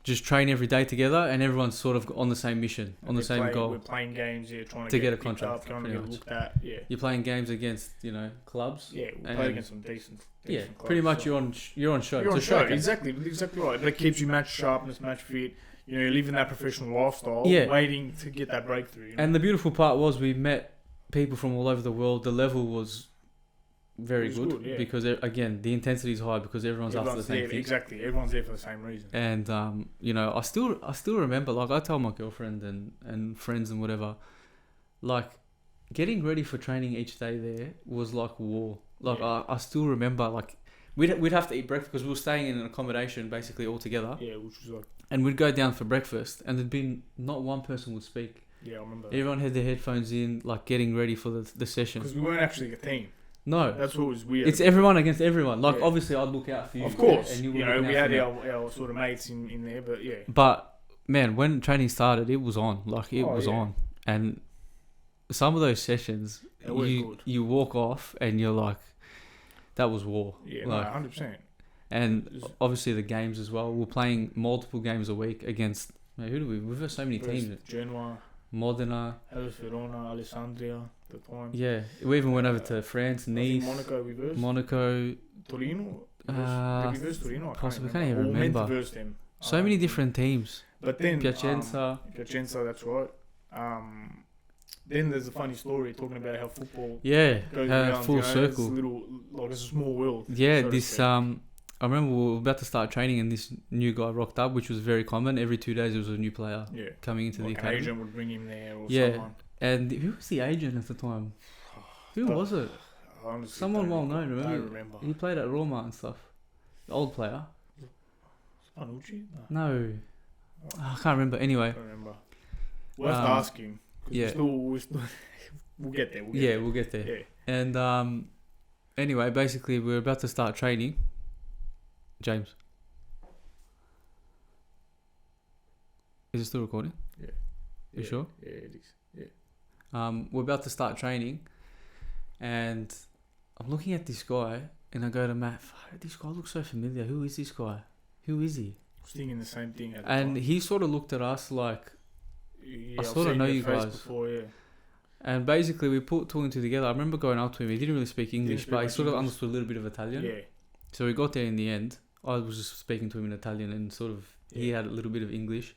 just train every day together, and everyone's sort of on the same mission, on the same goal. We're playing games, trying to get a picked contract, up, trying to pretty get much. looked at. Yeah, You're playing games against, clubs. yeah, we and played against some decent yeah, clubs, pretty much so. you're on show. You're on It's a show, showcase. exactly right. But it keeps you match sharpness, match fit. You're living that professional lifestyle, Yeah. waiting to get that breakthrough. And the beautiful part was we met people from all over the world. The level was very It was good, good, yeah. because again the intensity is high because everyone's after the same there, thing. exactly. Everyone's there for the same reason. And I still remember, like, I tell my girlfriend and friends and whatever, like, getting ready for training each day there was like war. Like, Yeah. I still remember, like, we'd have to eat breakfast because we were staying in an accommodation basically all together, Yeah, which was like, and we'd go down for breakfast, and there'd been not one person would speak. yeah, I remember. Everyone had their headphones in, like, getting ready for the session. Because we weren't actually a team. No, That's what was weird. it's everyone against everyone. Like, Yeah. obviously, I'd look out for you. Of course, and you we would look out had for me. our sort of mates in there, but yeah. But man, when training started, it was on. Like, it was yeah. on. And some of those sessions, They were good. you walk off and you're like, that was war. Yeah, Like, 100%. and obviously the games as well. We're playing multiple games a week against, man, who do we? We've got so many teams. Genoa, Modena. Hellas Verona, Alessandria, the time. Yeah, we even went over to France, I think Nice, Monaco we versed. Torino. Torino? Uh, Did we verse Torino? possibly, Can't even can't even Or meant to remember. verse them. So many different teams. But then Piacenza. Piacenza, that's right. Then there's a funny story talking about how football Yeah, goes around, full It's circle. it's a small world. Yeah, so to this speak. I remember we were about to start training, and this new guy rocked up, which was very common. Every 2 days there was a new player Yeah. coming into Like the an academy. agent would bring him there or Yeah. someone. And who was the agent at the time? Who was it? I honestly Someone don't well remember. known, I remember? don't remember. He played at Roma and stuff. The old player. Panucci? No, No, I can't remember. Anyway, I don't remember. We'll have to ask him. 'Cause yeah. we're still we'll get there. We'll get there. Yeah. And anyway, basically we're about to start training. James, is it still recording? Yeah. You sure? Yeah, it is. Yeah. We're about to start training, and I'm looking at this guy, and I go to Matt, "Fuck, this guy looks so familiar. Who is this guy? Who is he?" I was thinking the same thing at the And time. he sort of looked at us like, Yeah, I I've sort of seen know your you face guys. before, yeah. and basically we put two and two together. I remember going up to him. He didn't really speak English, speak but he much sort of English. understood a little bit of Italian. Yeah. So we got there in the end. I was just speaking to him in Italian, and sort of he Yeah. had a little bit of English,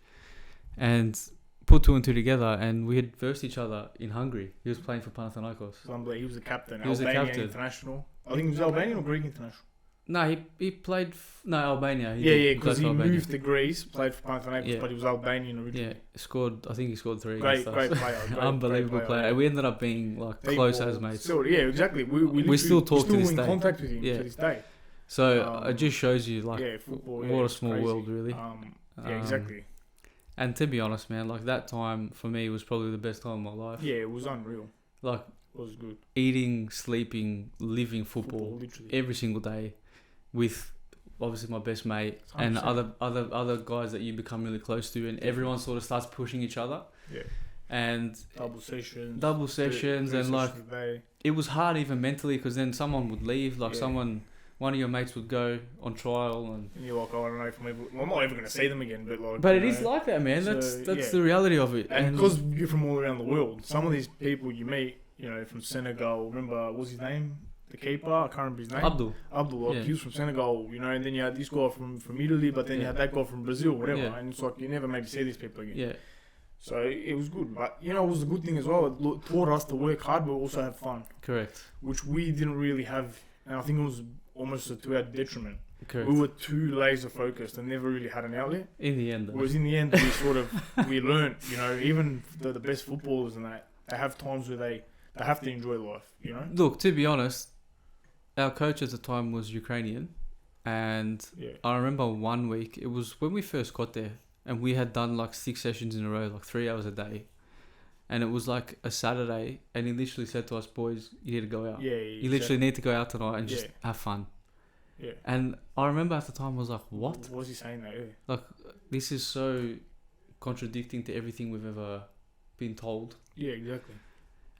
and put two and two together. And we had versed each other in Hungary. He was playing for Panathinaikos. He was the captain. He was the Albanian captain. international. I think he was Albanian or Greek international. No, he played. Albania. He Yeah, did. yeah, He because played he for Albania. moved to Greece, played for Panathinaikos, Yeah. but he was Albanian originally. Yeah, scored. I think he scored 3 Great, against us. great player. Unbelievable great player. player. We ended up being like close as mates. Still, yeah, exactly. We We still talk to we're this still in day. contact with him Yeah. to this day. So it just shows you like yeah, football. what yeah, a it's small crazy. world, really. Yeah, exactly. And to be honest, man, like that time for me was probably the best time of my life. Yeah, it was unreal. Like It was good. eating, sleeping, living football literally. every single day, with obviously my best mate and 100%. other guys that you become really close to, and everyone sort of starts pushing each other. Yeah. And Double sessions. and like a day. it was hard even mentally, because then someone would leave, like Yeah. one of your mates would go on trial, and And you're like, oh, I don't know if I'm ever... Well, I'm not ever going to see them again, but like... but you it is know. like that, man. So, That's yeah. the reality of it. And because you're from all around the world, some of these people you meet, from Senegal, remember, what was his name? The keeper? I can't remember his name. Abdul. Like, Yeah. he was from Senegal, and then you had this guy from Italy, but then you Yeah. had that guy from Brazil, whatever. Yeah. And it's like, you never maybe see these people again. Yeah. So it was good. But, it was a good thing as well. It taught us to work hard, but also have fun, Correct. which we didn't really have. And I think it was almost to our detriment. Correct. We were too laser focused and never really had an outlet. In the end, though. Whereas in the end, we learned, even the best footballers and that, they have times where they have to enjoy life, Look, to be honest, our coach at the time was Ukrainian, and Yeah. I remember one week, it was when we first got there, and we had done like 6 sessions in a row, like 3 hours a day, and it was like a Saturday, and he literally said to us, boys, you need to go out. Yeah. You literally need to go out tonight and just Yeah. have fun. Yeah. And I remember at the time I was like, what? What was he saying that? Yeah. Like, this is so contradicting to everything we've ever been told. Yeah, exactly.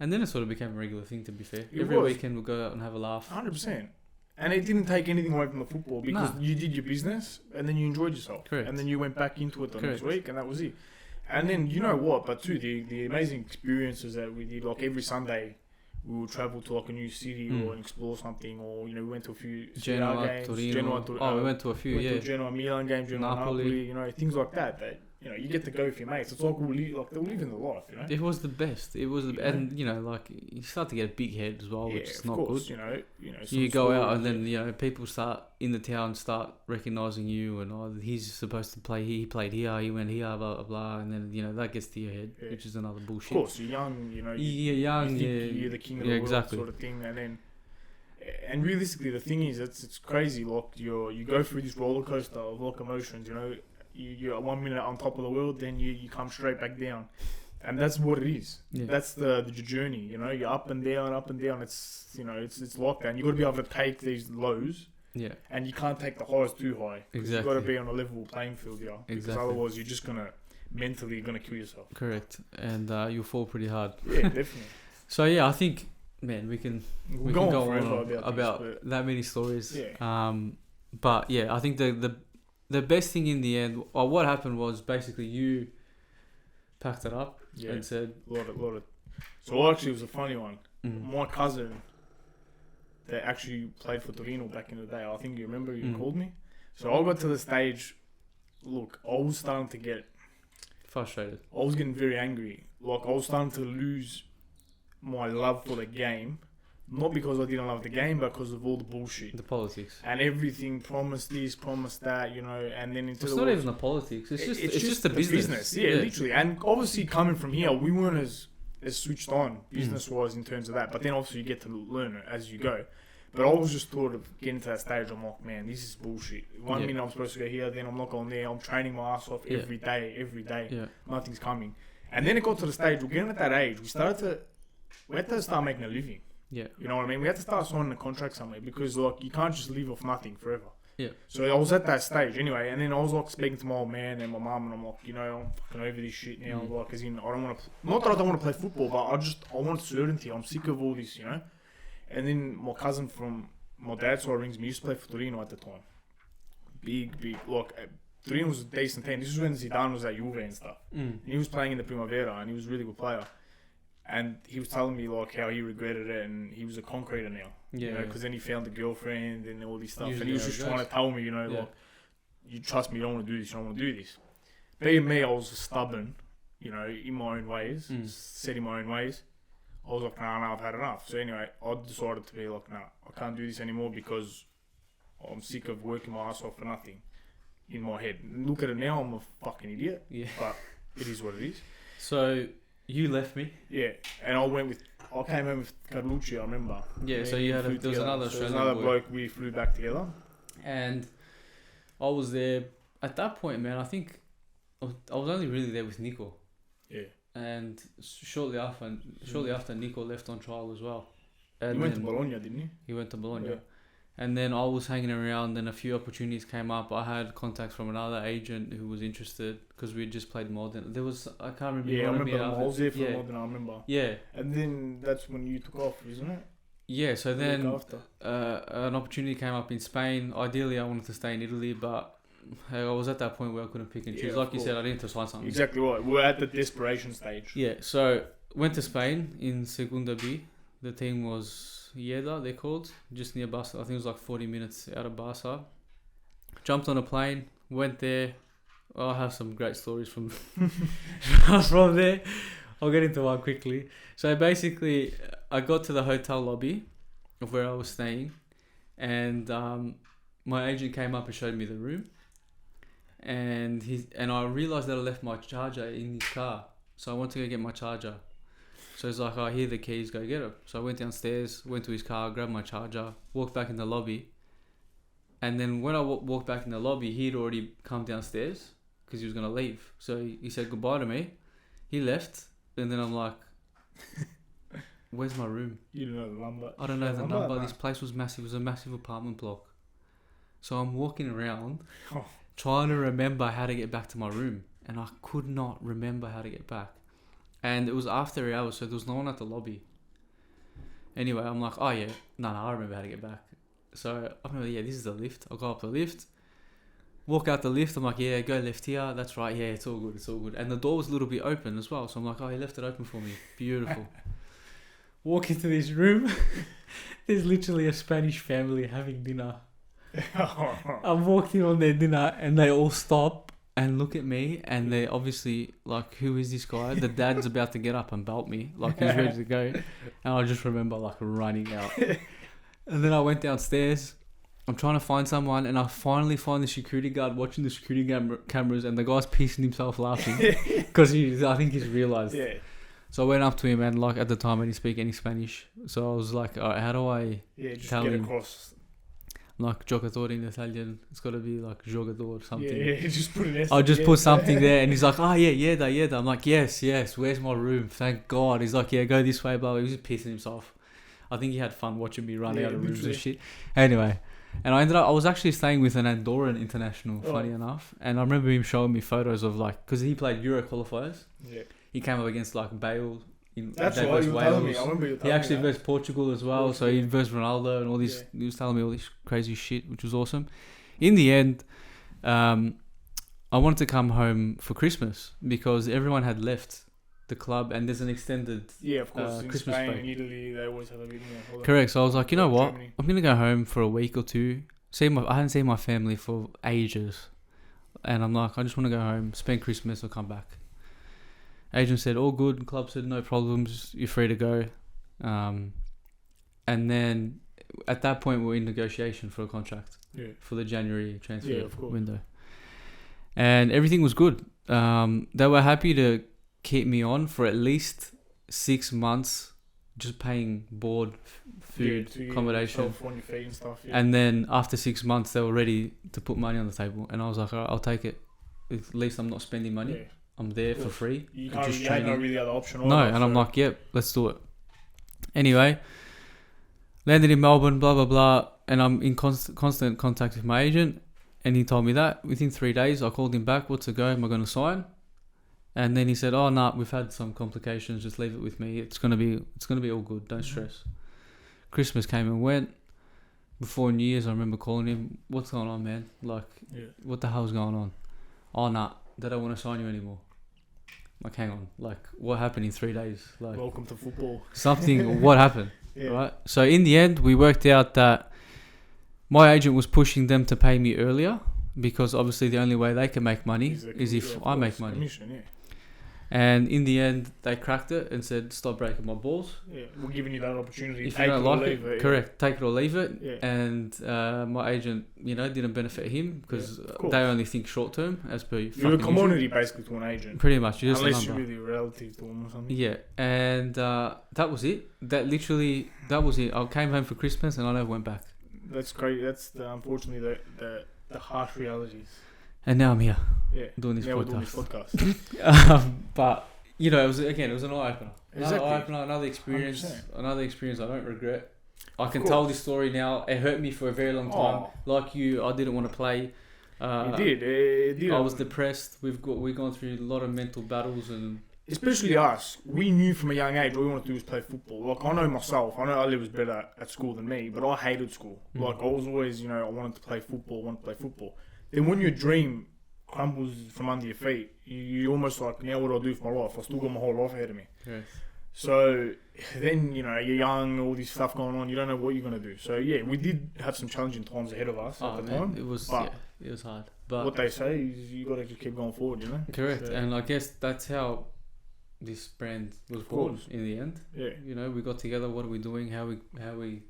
And then it sort of became a regular thing, to be fair. It Every was. weekend we'll go out and have a laugh. 100%. And it didn't take anything away from the football because Nah. you did your business and then you enjoyed yourself. Correct. And then you went back into it the next Correct. week and that was it. And then, you know what, but too, the amazing experiences that we did, like every Sunday, we would travel to like a new city or explore something, or, you know, we went to a few Genoa, games. Torino. We went to a few, to Genoa, Milan games, Genoa, Napoli, you know, things like that, you know, you get to go with your mates. It's like they're living the life, you know. It was the best. And you know, like you start to get a big head as well, which is not good. You know. You go out and then you know people start in the town start recognizing you and he's supposed to play. He played here. He went here. Blah blah blah. And then you know that gets to your head, which is another bullshit. Of course, you're young. You know. You're young. You're the king of the world, exactly. sort of thing. And realistically, the thing is, it's crazy. Like you go through this roller coaster of like emotions. You know. You're 1 minute on top of the world, then you come straight back down, and that's what it is. Yeah. That's the journey. You know, you're up and down, up and down. It's it's lockdown. You got to be able to take these lows. Yeah. And you can't take the highs too high. Exactly. You've got to be on a level playing field, yeah. Because Exactly. otherwise, you're just mentally gonna kill yourself. Correct, and you'll fall pretty hard. Yeah, definitely. So yeah, I think, man, we can go on about this, that many stories. Yeah. But yeah, I think the best thing in the end, or what happened was basically you packed it up and said... lot of. So actually, it was a funny one. Mm. My cousin, that actually played for Torino back in the day. I think you remember you called me. So I got to the stage. Look, I was starting to get frustrated. I was getting very angry. Like I was starting to lose my love for the game. Not because I didn't love the game, but because of all the bullshit. The politics. And everything, promised this, promised that, you know, and then into it's not even the politics. It's just the business. Yeah, literally. And obviously coming from here, we weren't as switched on business-wise in terms of that. But then obviously you get to learn it as you go. But I was just thought of getting to that stage, I'm like, man, this is bullshit. One minute I'm supposed to go here, then I'm not going there. I'm training my ass off every day. Yeah. Nothing's coming. And then it got to the stage, we're getting at that age, we had to start making a living. Yeah. You know what I mean? We had to start signing a contract somewhere because like you can't just live off nothing forever. Yeah. So I was at that stage anyway, and then I was like speaking to my old man and my mum, and I'm like, you know, I'm fucking over this shit now. Like, as in, I don't want to. Not that I don't want to play football, but I want certainty. I'm sick of all this, you know. And then my cousin from my dad's side rings me. He used to play for Torino at the time. Big. Like Torino was a decent team. This was when Zidane was at Juve and stuff. And he was playing in the Primavera, and he was a really good player. And he was telling me like how he regretted it, and he was a concreter now. Yeah. You know, because then he found a girlfriend and all this stuff, Usually and he was just trying to tell me, you know, like, you trust me, you don't want to do this, you don't want to do this. Being me, I was stubborn, you know, in my own ways, set in my own ways. I was like, nah, I've had enough. So anyway, I decided to be like, nah, I can't do this anymore because I'm sick of working my ass off for nothing in my head. Look at it now, I'm a fucking idiot. Yeah. But it is what it is. So you left me. Yeah, and I came home with Carlucci, I remember. Yeah, so you had there was another Australian another boy. bloke, we flew back together. And I was there at that point, man. I think I was only really there with Nico. Yeah. And shortly after Nico left on trial as well. And He went to Bologna, didn't he? He went to Bologna. Yeah. And then I was hanging around, and a few opportunities came up. I had contacts from another agent who was interested because we had just played Modern. There was, I can't remember. Yeah, I remember. I was there for yeah. Modern, I remember. Yeah. And then that's when you took off, isn't it? Yeah, so then After. an opportunity came up in Spain. Ideally, I wanted to stay in Italy, but I was at that point where I couldn't pick and choose. Yeah, like you said, I needed to sign something. Exactly right. We're at the desperation stage. Yeah, so went to Spain in Segunda B. The team was Lleida, they're called, just near Barca. I think it was like 40 minutes out of Barca. Jumped on a plane, went there. I have some great stories from from there. I'll get into one quickly. So basically, I got to the hotel lobby of where I was staying, and my agent came up and showed me the room. And I realized that I left my charger in his car, so I went to go get my charger. So he's like, "Oh, here are the keys, go get it." So I went downstairs, went to his car, grabbed my charger, walked back in the lobby. And then when I walked back in the lobby, he'd already come downstairs because he was gonna leave. So he said goodbye to me. He left, and then I'm like, "Where's my room?" You don't know the number. I don't know the number. This place was massive. It was a massive apartment block. So I'm walking around, trying to remember how to get back to my room, and I could not remember how to get back. And it was after hours, so there was no one at the lobby. Anyway, I'm like, oh yeah, no, I remember how to get back. So I remember, this is the lift. I go up the lift, walk out the lift. I'm like, yeah, go left here. That's right. Yeah, it's all good. It's all good. And the door was a little bit open as well. So I'm like, oh, he left it open for me. Beautiful. Walk into this room. There's literally a Spanish family having dinner. I walked in on their dinner and they all stop and look at me and they're obviously like, who is this guy? The dad's about to get up and belt me. Like he's ready to go. And I just remember like running out. And then I went downstairs. I'm trying to find someone and I finally find the security guard watching the security cameras and the guy's pissing himself laughing because I think he's realised. Yeah. So I went up to him and like at the time I didn't speak any Spanish. So I was like, all right, how do I just tell get him? Across. Like giocatore in Italian. It's got to be like jogador or something. Yeah, just put an S. I'll just put something there and he's like, oh yeah, that. I'm like, yes, where's my room? Thank God. He's like, yeah, go this way, blah. He was just pissing himself. I think he had fun watching me run out of rooms and shit. Anyway, and I was actually staying with an Andorran international, funny enough. And I remember him showing me photos of like, because he played Euro qualifiers. Yeah. He came up against like Bale. That's what you were telling me. I remember you telling me. He actually versed Portugal as well. So he versed Ronaldo and all this. Yeah. He was telling me all this crazy shit, which was awesome. In the end, I wanted to come home for Christmas because everyone had left the club and there's an extended of course, in Christmas Spain break. and Italy, they always have a bit more holiday. Correct. So I was like, you know what? Germany. I'm gonna go home for a week or two. I hadn't seen my family for ages, and I'm like, I just want to go home, spend Christmas, or come back. Agent said all good. Club said no problems. You're free to go. And then at that point we're in negotiation for a contract for the January transfer window, and everything was good. They were happy to keep me on for at least 6 months, just paying board, food, accommodation, on your feet and stuff. Yeah. And then after 6 months, they were ready to put money on the table, and I was like, all right, I'll take it. At least I'm not spending money. Yeah. I'm there for free. You had no really other option. No, and I'm like, yep, let's do it. Anyway, landed in Melbourne, blah, blah, blah, and I'm in constant contact with my agent, and he told me that within 3 days. I called him back, what's the go, am I going to sign? And then he said, oh, no, we've had some complications, just leave it with me. It's gonna be all good, don't stress. Christmas came and went. Before New Year's, I remember calling him, what's going on, man? Like, what the hell's going on? Oh, nah, they don't want to sign you anymore. Like, hang on, like, what happened in 3 days? Like, welcome to football. Something, what happened? Right? So in the end, we worked out that my agent was pushing them to pay me earlier because obviously the only way they can make money is if I make money. Commission, And in the end, they cracked it and said, stop breaking my balls. Yeah, we're giving you that opportunity. If you don't like it, correct, take it or leave it. Yeah. And my agent, didn't benefit him because they only think short term as per you're a commodity basically to an agent. Pretty much. You're just unless a number. you're really relative to them or something. Yeah, and that was it. That was it. I came home for Christmas and I never went back. That's crazy. That's unfortunately the harsh realities. And now I'm here. Yeah. Doing this podcast. But it was an eye opener. Exactly. Another experience. 100%. Another experience I don't regret. I can tell this story now. It hurt me for a very long time. Like you, I didn't want to play. It did. I was depressed. We've gone through a lot of mental battles and. Especially us, we knew from a young age all we wanted to do was play football. Like, I know myself, I know Ali was better at school than me, but I hated school. Like, I was always, I wanted to play football, Then when your dream crumbles from under your feet, you almost like, now what do I do for my life? I still got my whole life ahead of me. Yes. So then, you're young, all this stuff going on, you don't know what you're going to do. So yeah, we did have some challenging times ahead of us at the time. It was hard. But what they say is you got to just keep going forward, Correct. So, and I guess that's how this brand was born in the end. Yeah. We got together, what are we doing, how we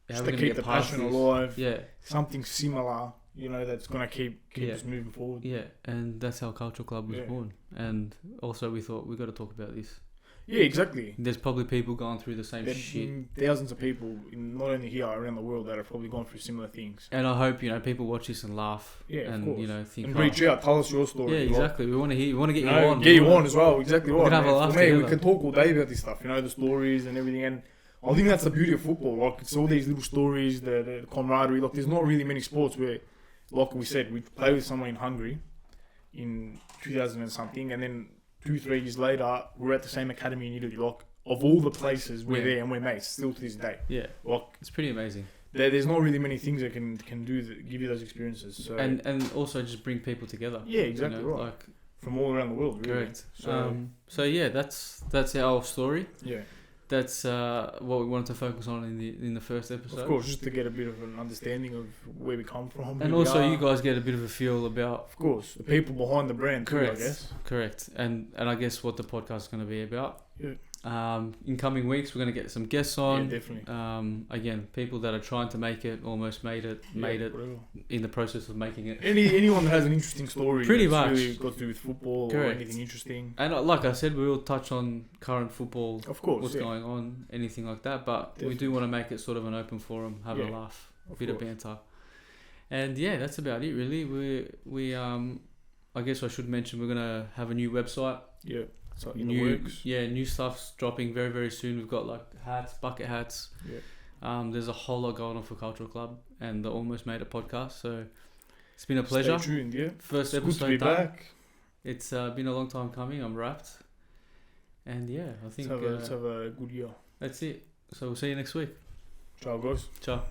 just to keep the passion alive. Yeah. Something similar, that's going to keep us moving forward. Yeah, and that's how Calcio Club was born. And also we thought, we got to talk about this. Yeah, exactly. There's probably people going through the same shit. Thousands of people, not only here, around the world, that have probably gone through similar things. And I hope, people watch this and laugh. Yeah, and, of course. Think... And reach out, tell us your story. Yeah, exactly. We want to hear, we want to get you on. Get you on as well, exactly right. We can have a laugh together. We can talk all day about this stuff, the stories and everything. And I think that's the beauty of football. Like, it's all these little stories, the camaraderie. Like, there's not really many sports where, like we said, we play with someone in Hungary in 2000 and something, and then 2-3 years later, we're at the same academy in Italy. Like, of all the places, we're there and we're mates still to this day. Yeah, like it's pretty amazing. there's not really many things that can give you those experiences. So and also just bring people together. Yeah, exactly right. Like from all around the world, really. Correct. So yeah, that's our story. Yeah. That's what we wanted to focus on in the first episode. Of course, just to get a bit of an understanding of where we come from. And also you guys get a bit of a feel about... Of course, the people behind the brand Correct. too, I guess. Correct. And I guess what the podcast is going to be about. Yeah. In coming weeks, we're going to get some guests on. Yeah, definitely. Again, people that are trying to make it, almost made it, whatever. In the process of making it. Anyone that has an interesting story. Pretty that's much. Really got to do with football Correct. or anything interesting. And like I said, we will touch on current football. Of course. What's going on, anything like that. But Definitely. we do want to make it sort of an open forum, have a laugh, a bit of banter. And yeah, that's about it really. We I guess I should mention we're gonna have a new website. Yeah. So in the works. Yeah, new stuff's dropping very, very soon. We've got like hats, bucket hats. Yeah. There's a whole lot going on for Cultural Club and the Almost Made It podcast. So it's been a pleasure. Stay tuned, yeah. First It's episode good to be done. back. It's been a long time coming. I'm wrapped. And yeah, I think Let's have a good year. that's it. So we'll see you next week. Ciao, guys. Ciao.